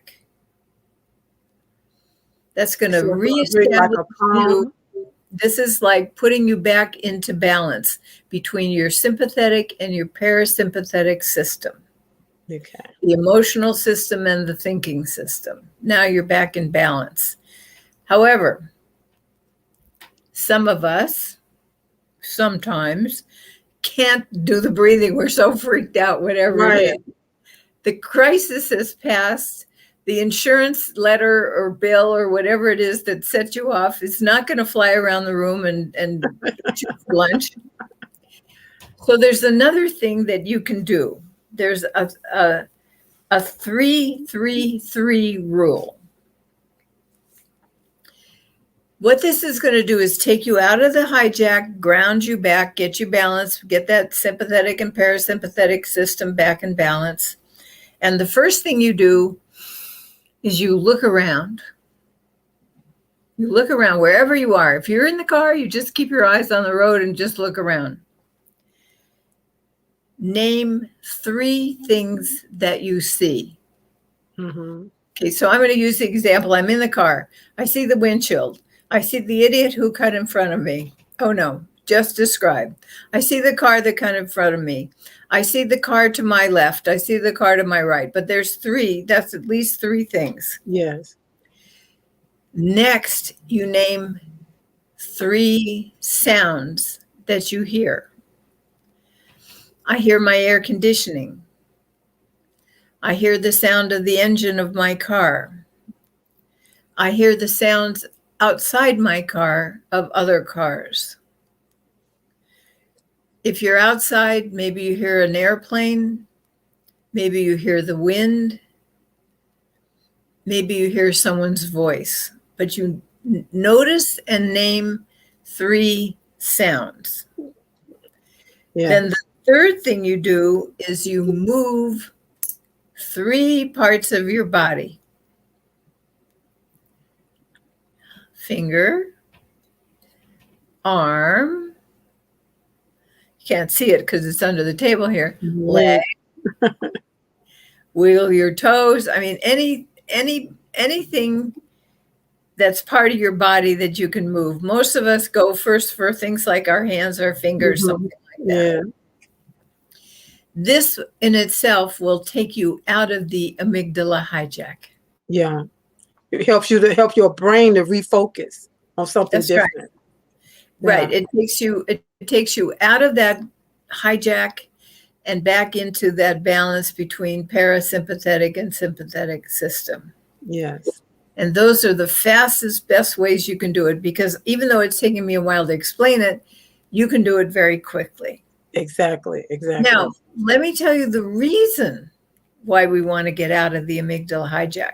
That's going to reestablish you. This is like putting you back into balance between your sympathetic and your parasympathetic system. Okay. The emotional system and the thinking system. Now you're back in balance. However, some of us sometimes can't do the breathing. We're so freaked out, whatever it is. The crisis has passed. The insurance letter or bill or whatever it is that set you off is not going to fly around the room and eat you for lunch. So there's another thing that you can do. There's a 3-3-3 rule. What this is going to do is take you out of the hijack, ground you back, get you balanced, get that sympathetic and parasympathetic system back in balance. And the first thing you do is you look around. You look around wherever you are. If you're in the car, you just keep your eyes on the road and just look around. Name 3 things that you see. Mm-hmm. Okay, so I'm going to use the example. I'm in the car. I see the windshield. I see the idiot who cut in front of me. Oh, no, just describe. I see the car that cut in front of me. I see the car to my left. I see the car to my right. But there's 3. That's at least 3 things. Yes. Next, you name 3 sounds that you hear. I hear my air conditioning. I hear the sound of the engine of my car. I hear the sounds outside my car of other cars. If you're outside, maybe you hear an airplane. Maybe you hear the wind. Maybe you hear someone's voice. But you notice and name 3 sounds. Yeah. Then the third thing you do is you move 3 parts of your body. Finger, arm, you can't see it because it's under the table here, leg, wiggle your toes. I mean, anything that's part of your body that you can move. Most of us go first for things like our hands, our fingers, something like that. Yeah. This in itself will take you out of the amygdala hijack. Yeah. It helps you to help your brain to refocus on something That's different. Right. It takes you out of that hijack and back into that balance between parasympathetic and sympathetic system. Yes. And those are the fastest, best ways you can do it, because even though it's taking me a while to explain it, you can do it very quickly. Exactly. Now, let me tell you the reason why we want to get out of the amygdala hijack.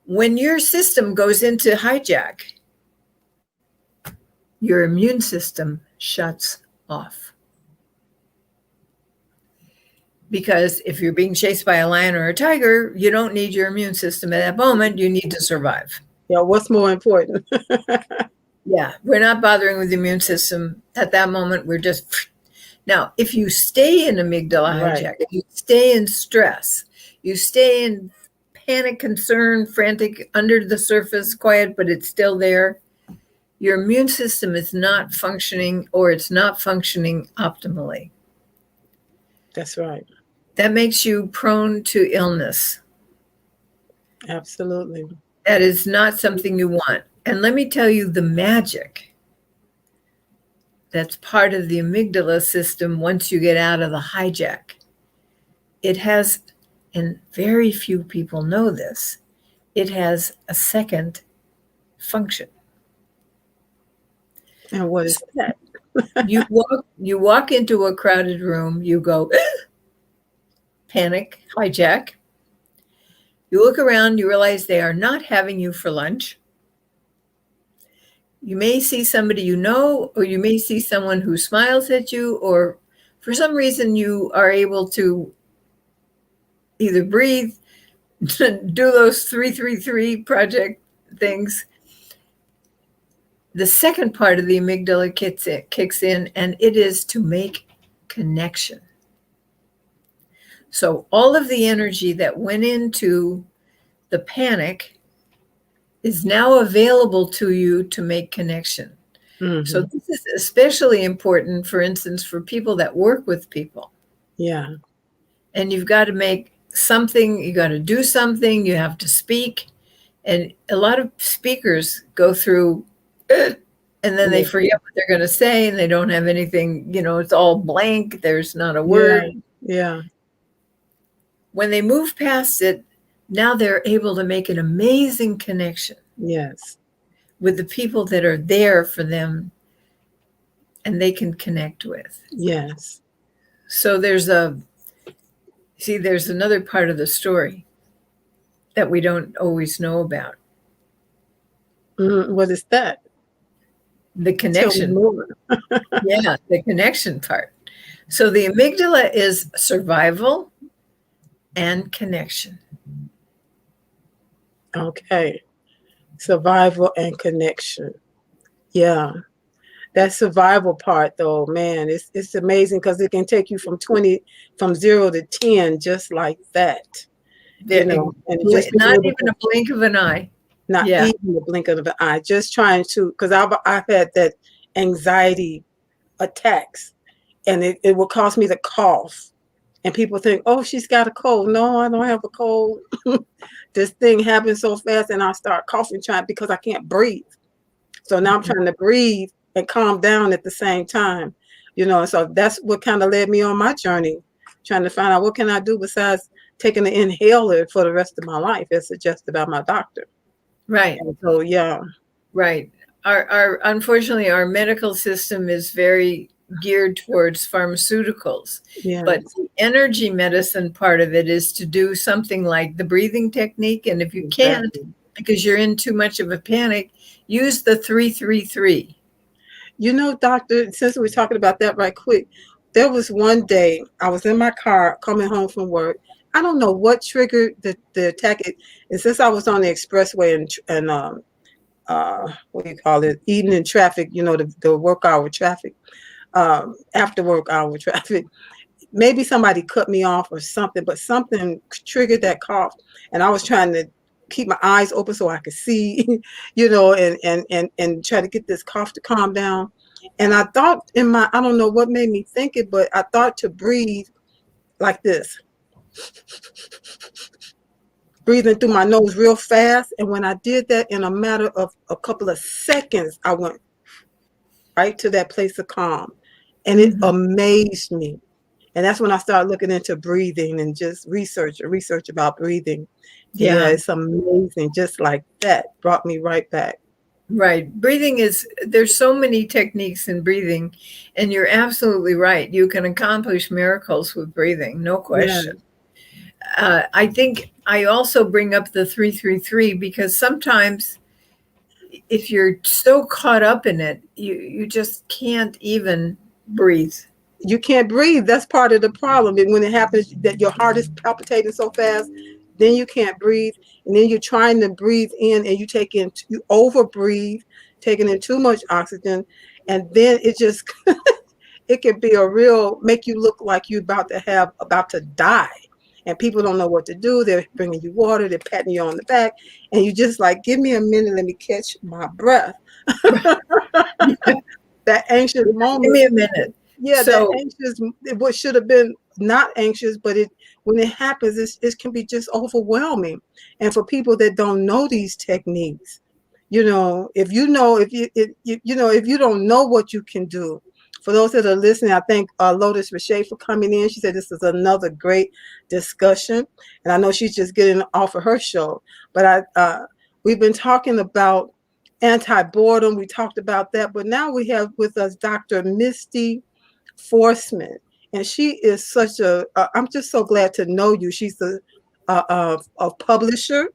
When your system goes into hijack, your immune system shuts off. Because if you're being chased by a lion or a tiger, you don't need your immune system at that moment. You need to survive. Yeah, what's more important? Yeah, we're not bothering with the immune system at that moment. We're just... Now, if you stay in amygdala hijack, if you stay in stress, you stay in panic, concern, frantic, under the surface, quiet, but it's still there, your immune system is not functioning, or it's not functioning optimally. That's right. That makes you prone to illness. Absolutely. That is not something you want. And let me tell you the magic that's part of the amygdala system once you get out of the hijack. It has, and very few people know this, it has a second function. And what is that? You walk into a crowded room, you go, panic, hijack. You look around, you realize they are not having you for lunch. You may see somebody you know, or you may see someone who smiles at you, or for some reason you are able to either breathe, do those 333 project things. The second part of the amygdala kicks in, and it is to make connection. So all of the energy that went into the panic is now available to you to make connection. Mm-hmm. So this is especially important, for instance, for people that work with people. Yeah. And you've got to make something, you got to do something, you have to speak. And a lot of speakers go through, and then they forget what they're going to say, and they don't have anything, it's all blank. There's not a word. Yeah. When they move past it, now they're able to make an amazing connection. Yes. With the people that are there for them and they can connect with. Yes. So there's another part of the story that we don't always know about. What is that? The connection. Yeah, the connection part. So the amygdala is survival and connection. Okay. Survival and connection. Yeah. That survival part though, man, it's amazing because it can take you from 0 to 10 just like that. And just not even a blink of an eye. Not even a blink of an eye. Just trying to, because I've had that anxiety attacks, and it will cause me to cough. And people think, oh, she's got a cold. No, I don't have a cold. This thing happens so fast, and I start coughing because I can't breathe. So now I'm trying to breathe and calm down at the same time, so that's what kind of led me on my journey, trying to find out what can I do besides taking an inhaler for the rest of my life, as suggested by my doctor. Right. And so, yeah. Right. Our unfortunately, our medical system is very geared towards pharmaceuticals, Yeah. but the energy medicine part of it is to do something like the breathing technique. And if you can't, because you're in too much of a panic, use the 3-3-3. Doctor, since we're talking about that right quick, there was one day I was in my car coming home from work. I don't know what triggered the attack. And since I was on the expressway and what do you call it, evening traffic, the work hour traffic, after work hour traffic, maybe somebody cut me off or something, but something triggered that cough. And I was trying to keep my eyes open so I could see, and try to get this cough to calm down. And I thought I don't know what made me think it, but I thought to breathe like this, breathing through my nose real fast. And when I did that, in a matter of a couple of seconds, I went right to that place of calm. And it amazed me. And that's when I started looking into breathing and just research about breathing. Yeah, it's amazing. Just like that brought me right back. Right. There's so many techniques in breathing, and you're absolutely right. You can accomplish miracles with breathing, no question. Yeah. I think I also bring up the 3-3-3 because sometimes if you're so caught up in it, you just can't even breathe. You can't breathe. That's part of the problem. And when it happens that your heart is palpitating so fast, then you can't breathe. And then you're trying to breathe in and you over breathe, taking in too much oxygen. And then it just, it can be make you look like you're about to die. And people don't know what to do. They're bringing you water. They're patting you on the back. And you just like, give me a minute. Let me catch my breath. That anxious moment. Give me a minute. Yeah, so, that anxious, what should have been not anxious, but when it happens, it can be just overwhelming. And for people that don't know these techniques, if you don't know what you can do, for those that are listening, I thank Lotus Richey for coming in. She said this is another great discussion, and I know she's just getting off of her show. But we've been talking about anti-boredom. We talked about that, but now we have with us Dr. Misty Forsman, and she is such I'm just so glad to know you. She's a publisher.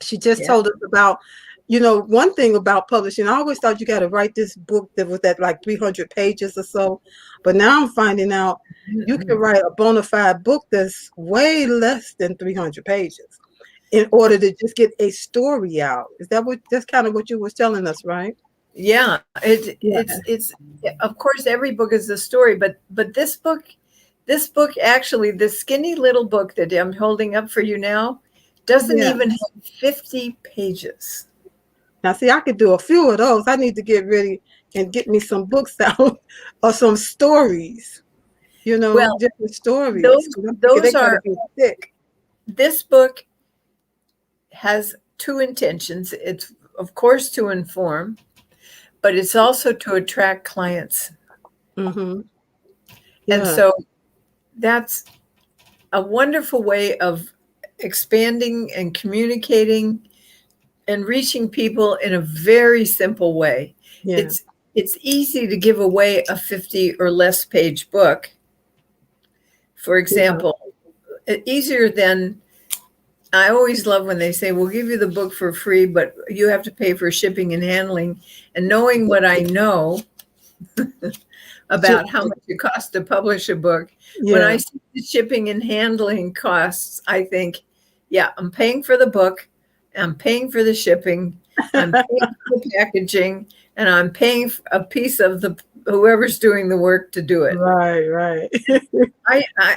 She just told us about, one thing about publishing. I always thought you got to write this book that was at like 300 pages or so, but now I'm finding out you can write a bona fide book that's way less than 300 pages in order to just get a story out. That's kind of what you was telling us, right? Yeah, it's of course every book is a story, but this book actually, the skinny little book that I'm holding up for you now doesn't even have 50 pages. Now, see, I could do a few of those. I need to get ready and get me some books out or some stories. Different stories. Those are thick. This book has two intentions. It's of course to inform, but it's also to attract clients. Mm-hmm. And so that's a wonderful way of expanding and communicating and reaching people in a very simple way. Yeah. It's easy to give away a 50 or less page book. For example, easier than, I always love when they say, we'll give you the book for free, but you have to pay for shipping and handling. And knowing what I know about how much it costs to publish a book, when I see the shipping and handling costs, I think, I'm paying for the book, I'm paying for the shipping, I'm paying for the packaging, and I'm paying a piece of whoever's doing the work to do it. Right.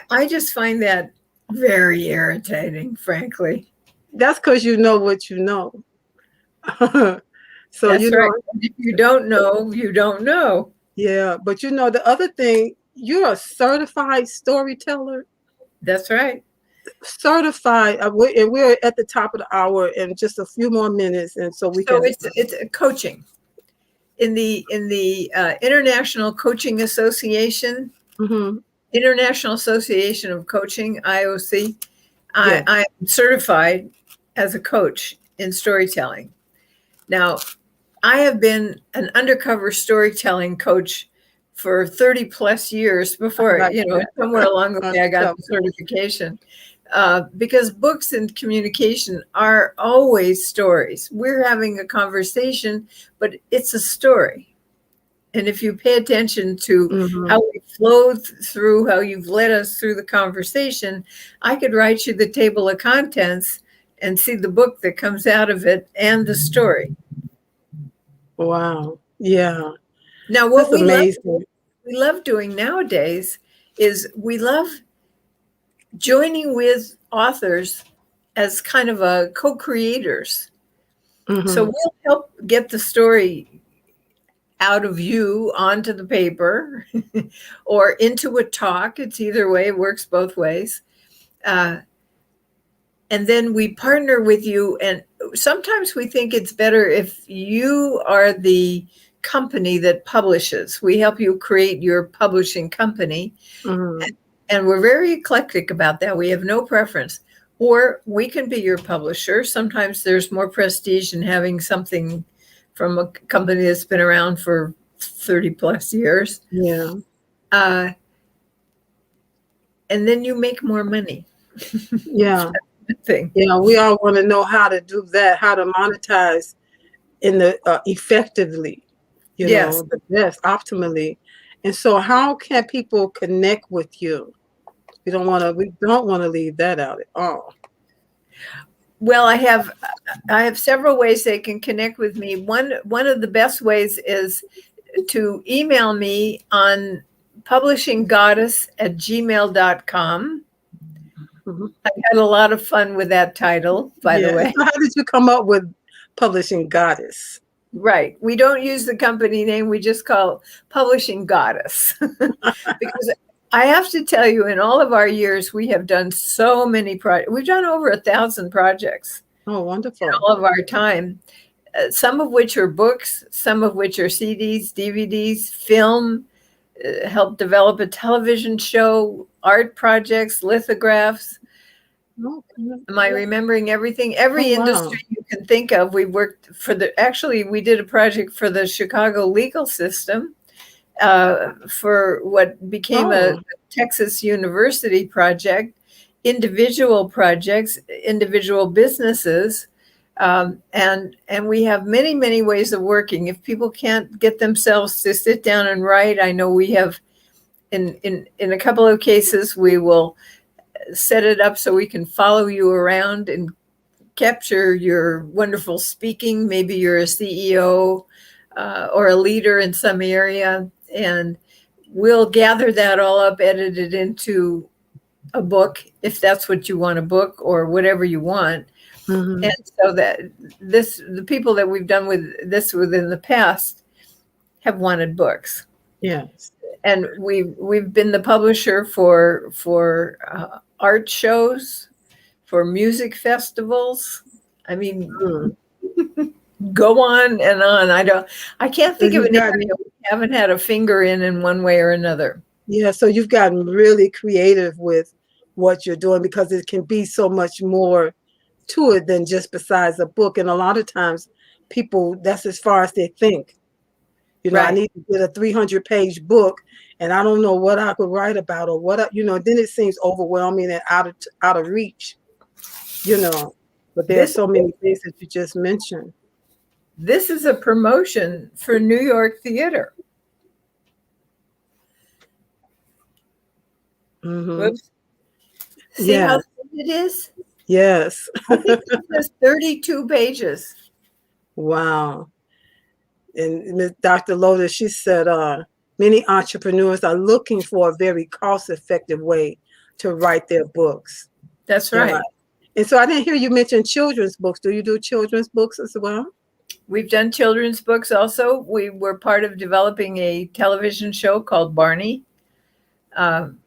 I just find that very irritating, frankly. That's because you know what you know. So that's right. If you don't know, you don't know. Yeah, but the other thing, you're a certified storyteller. That's right. Certified, and we're at the top of the hour in just a few more minutes, and so we can. So it's coaching. in the International Coaching Association, Mm-hmm. International Association of Coaching, IOC, Yeah. I'm certified as a coach in storytelling. Now, I have been an undercover storytelling coach for 30 plus years before, Like that. somewhere along the way I got the Undercover. certification. Because books and communication are always stories. We're having a conversation, but it's a story. And if you pay attention to Mm-hmm. how we flow through, how you've led us through the conversation, I could write you the table of contents and see the book that comes out of it and the story. Wow. Yeah. Now, what That's amazing. we love doing nowadays is we love joining with authors as kind of a co-creators. Mm-hmm. So we'll help get the story out of you onto the paper or into a talk. It's either way, it works both ways. And then we partner with you. And sometimes we think it's better if you are the company that publishes. We help you create your publishing company. Mm-hmm. And we're very eclectic about that. We have no preference. Or we can be your publisher. Sometimes there's more prestige in having something from a company that's been around for 30 plus years. Yeah. And then you make more money. Yeah. Thing. Yeah. We all want to know how to do that, how to monetize in the effectively, Yes. the best, optimally. And so how can people connect with you? We don't want to leave that out at all. Well, I have several ways they can connect with me. One of the best ways is to email me on publishinggoddess@gmail.com. Mm-hmm. I had a lot of fun with that title, by the way. So how did you come up with Publishing Goddess? Right. We don't use the company name. We just call Publishing Goddess. Because I have to tell you, in all of our years, we have done so many projects. We've done over 1,000 projects. Oh, wonderful. In all of our time, some of which are books, some of which are CDs, DVDs, film, helped develop a television show, art projects, lithographs. Am I remembering everything? Every industry you can think of. We worked for we did a project for the Chicago legal system for what became a Texas University project, individual projects, individual businesses. And we have many, many ways of working. If people can't get themselves to sit down and write, I know we have in a couple of cases, we will set it up so we can follow you around and capture your wonderful speaking. Maybe you're a CEO or a leader in some area, and we'll gather that all up, edit it into a book, if that's what you want, a book or whatever you want. Mm-hmm. And so that the people that we've done with this within the past have wanted books. Yes. And we've been the publisher for art shows, for music festivals. I mean, go on and on. I can't think of an area we haven't had a finger in one way or another. Yeah, so you've gotten really creative with what you're doing because it can be so much more to it than just besides a book. And a lot of times people, that's as far as they think. I need to get a 300-page book and I don't know what I could write about or then it seems overwhelming and out of reach, but there's so many things that you just mentioned. This is a promotion for New York theater. Mm-hmm. Whoops. See how thin it is? Yes. I think it has 32 pages. Wow. And Dr. Lotus, she said, many entrepreneurs are looking for a very cost-effective way to write their books. That's right. And so I didn't hear you mention children's books. Do you do children's books as well? We've done children's books also. We were part of developing a television show called Barney. And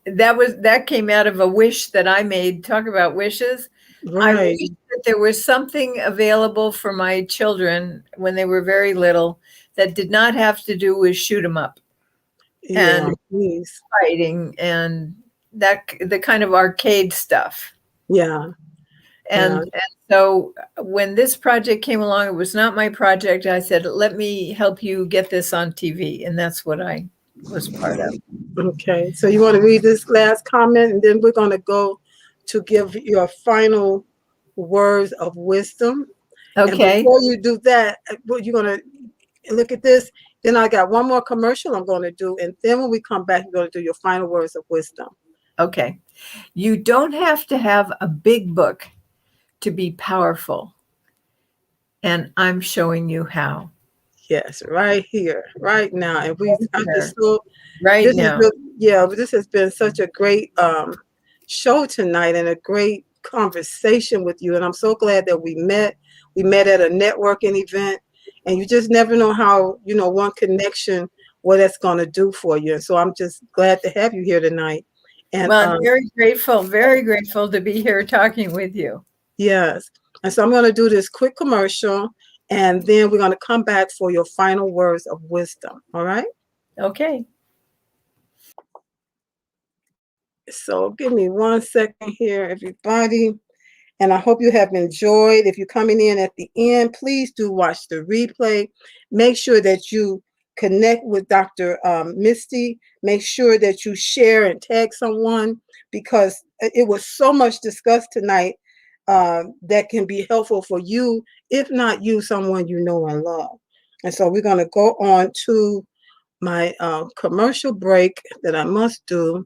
that came out of a wish that I made. Talk about wishes. I Right. wish that there was something available for my children when they were very little that did not have to do with shoot 'em up Yeah. and Please. fighting and the kind of arcade stuff. Yeah. Yeah. And so when this project came along, it was not my project. I said, let me help you get this on TV. And that's what I was part of. Okay. So you want to read this last comment, and then we're going to go to give your final words of wisdom. And Okay. before you do that, you're going to look at this. Then I got one more commercial I'm going to do. And then when we come back, you're going to do your final words of wisdom. Okay. You don't have to have a big book to be powerful. And I'm showing you how. Yes, right here, right now. And I'm just so, Right this is now. yeah, but this has been such a great show tonight and a great conversation with you. And I'm so glad that we met. We met at a networking event, and you just never know how, one connection, what that's going to do for you. And so I'm just glad to have you here tonight. And Well, I'm very grateful to be here talking with you. yes. And so I'm going to do this quick commercial, and then we're going to come back for your final words of wisdom. All right. Okay. So give me 1 second here, everybody. And I hope you have enjoyed. If you're coming in at the end, please do watch the replay. Make sure that you connect with Dr. Misty. Make sure that you share and tag someone, because it was so much discussed tonight that can be helpful for you, if not you, someone you know and love. And so we're going to go on to my commercial break that I must do.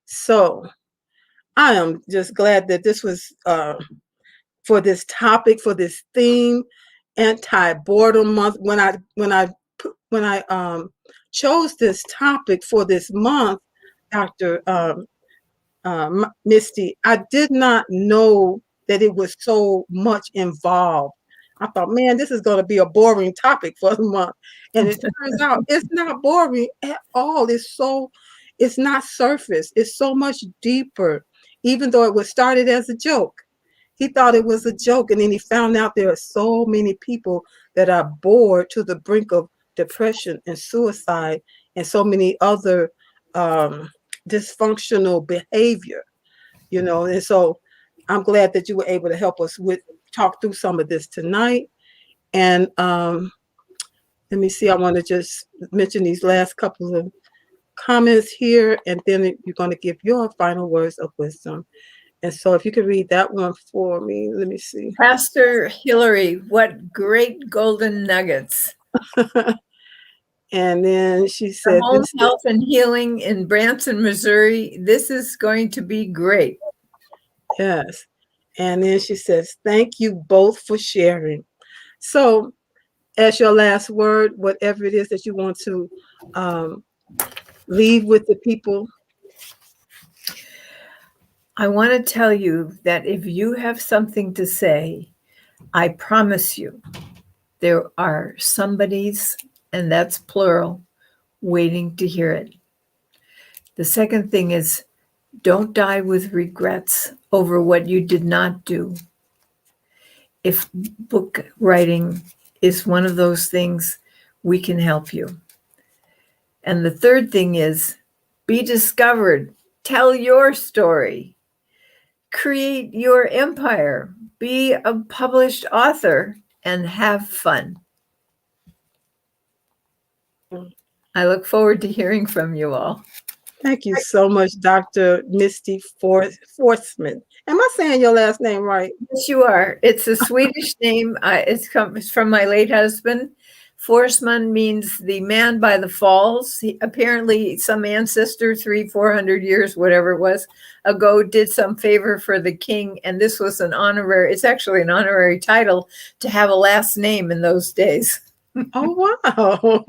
So I am just glad that this was for this topic, for this theme, anti-boredom month. When I chose this topic for this month, Dr. Misty, I did not know that it was so much involved. I thought, man, this is going to be a boring topic for the month. And it turns out it's not boring at all. It's not surface. It's so much deeper, even though it was started as a joke. He thought it was a joke. And then he found out there are so many people that are bored to the brink of depression and suicide and so many other dysfunctional behavior, And so I'm glad that you were able to help us talk through some of this tonight. And let me see, I want to just mention these last couple of comments here, and then you're going to give your final words of wisdom. And so if you could read that one for me, let me see. Pastor Hillary, what great golden nuggets. And then she said, Home health and healing in Branson, Missouri. This is going to be great. Yes. And then she says, thank you both for sharing. So as your last word, whatever it is that you want to leave with the people. I want to tell you that if you have something to say, I promise you there are somebodies, and that's plural, waiting to hear it. The second thing is, don't die with regrets over what you did not do. If book writing is one of those things, we can help you. And the third thing is, be discovered. Tell your story. Create your empire. Be a published author and have fun. I look forward to hearing from you all. Thank you so much, Dr. Misty Forsman. Am I saying your last name right? Yes, you are. It's a Swedish name. It's from my late husband. Forsman means the man by the falls. Apparently, some ancestor 300-400 years, whatever it was, ago, did some favor for the king, and this was an honorary. It's actually an honorary title to have a last name in those days. Oh wow!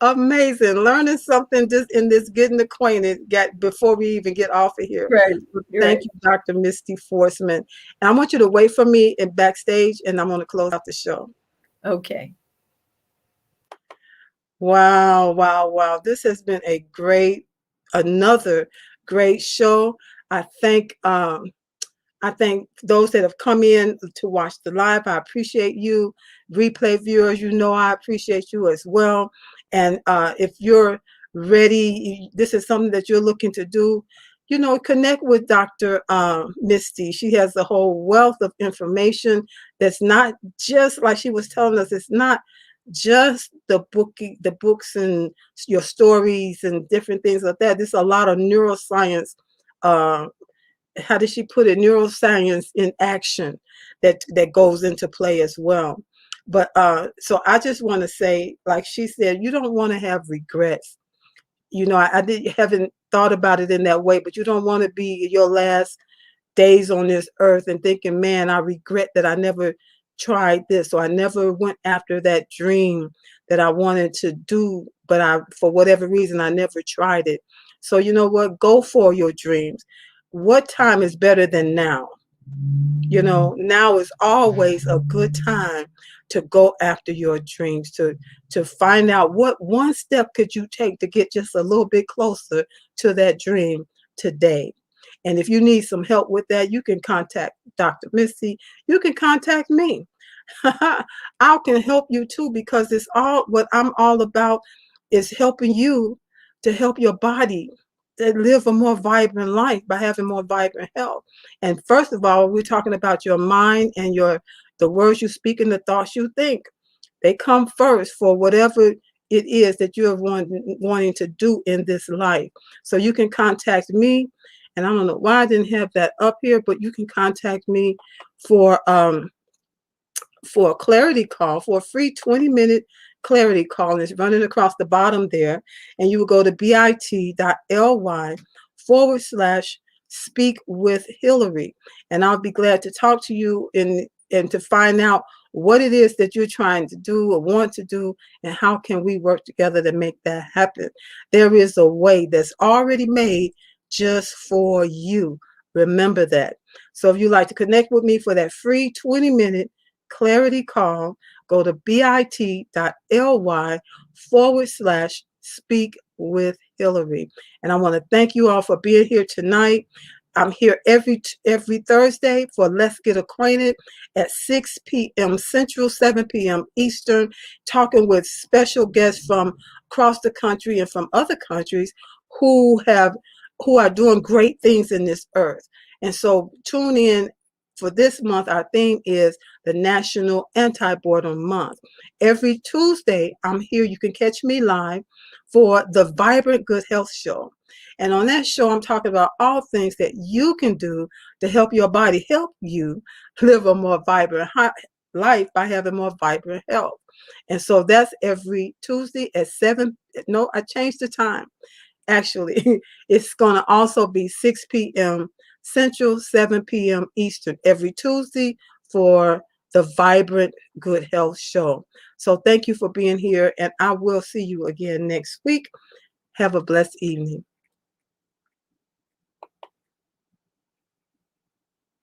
Amazing. Learning something just in this getting acquainted before we even get off of here. Right. Thank you, Dr. Misty Forsman. And I want you to wait for me in backstage, and I'm going to close out the show. Okay. Wow, wow, wow. This has been another great show. I thank those that have come in to watch the live. I appreciate you. Replay viewers, I appreciate you as well. And if you're ready, this is something that you're looking to do, connect with Dr. Misty. She has a whole wealth of information that's not just like she was telling us. It's not just the books and your stories and different things like that. There's a lot of neuroscience. How did she put it? Neuroscience in action that goes into play as well. But so I just want to say, like she said, you don't want to have regrets. Haven't thought about it in that way, but you don't want to be your last days on this earth and thinking, man, I regret that I never tried this, or I never went after that dream that I wanted to do, but for whatever reason, I never tried it. So you know what? Go for your dreams. What time is better than now? Now is always a good time to go after your dreams, to find out what one step could you take to get just a little bit closer to that dream today. And if you need some help with that, you can contact Dr. Misty. You can contact me. I can help you too, because it's all what I'm all about is helping you to help your body to live a more vibrant life by having more vibrant health. And first of all, we're talking about your mind and the words you speak and the thoughts you think. They come first for whatever it is that you're wanting to do in this life. So you can contact me, and I don't know why I didn't have that up here, but you can contact me for a clarity call, for a free 20-minute clarity call. And it's running across the bottom there. And you will go to bit.ly/speak with Hillary. And I'll be glad to talk to you and to find out what it is that you're trying to do or want to do, and how can we work together to make that happen. There is a way that's already made just for you. Remember that. So if you'd like to connect with me for that free 20-minute Clarity Call. Go to bit.ly/speak with Hillary. And I want to thank you all for being here tonight. I'm here every Thursday for Let's Get Acquainted at 6 p.m. Central, 7 p.m. Eastern, talking with special guests from across the country and from other countries who are doing great things in this earth. And so tune in. For this month, our theme is the National Anti-Boredom Month. Every Tuesday, I'm here. You can catch me live for the Vibrant Good Health Show. And on that show, I'm talking about all things that you can do to help your body help you live a more vibrant life by having more vibrant health. And so that's every Tuesday at 7. No, I changed the time. Actually, it's going to also be 6 p.m. Central, 7 p.m. Eastern every Tuesday for the Vibrant Good Health Show. So thank you for being here, and I will see you again next week. Have a blessed evening.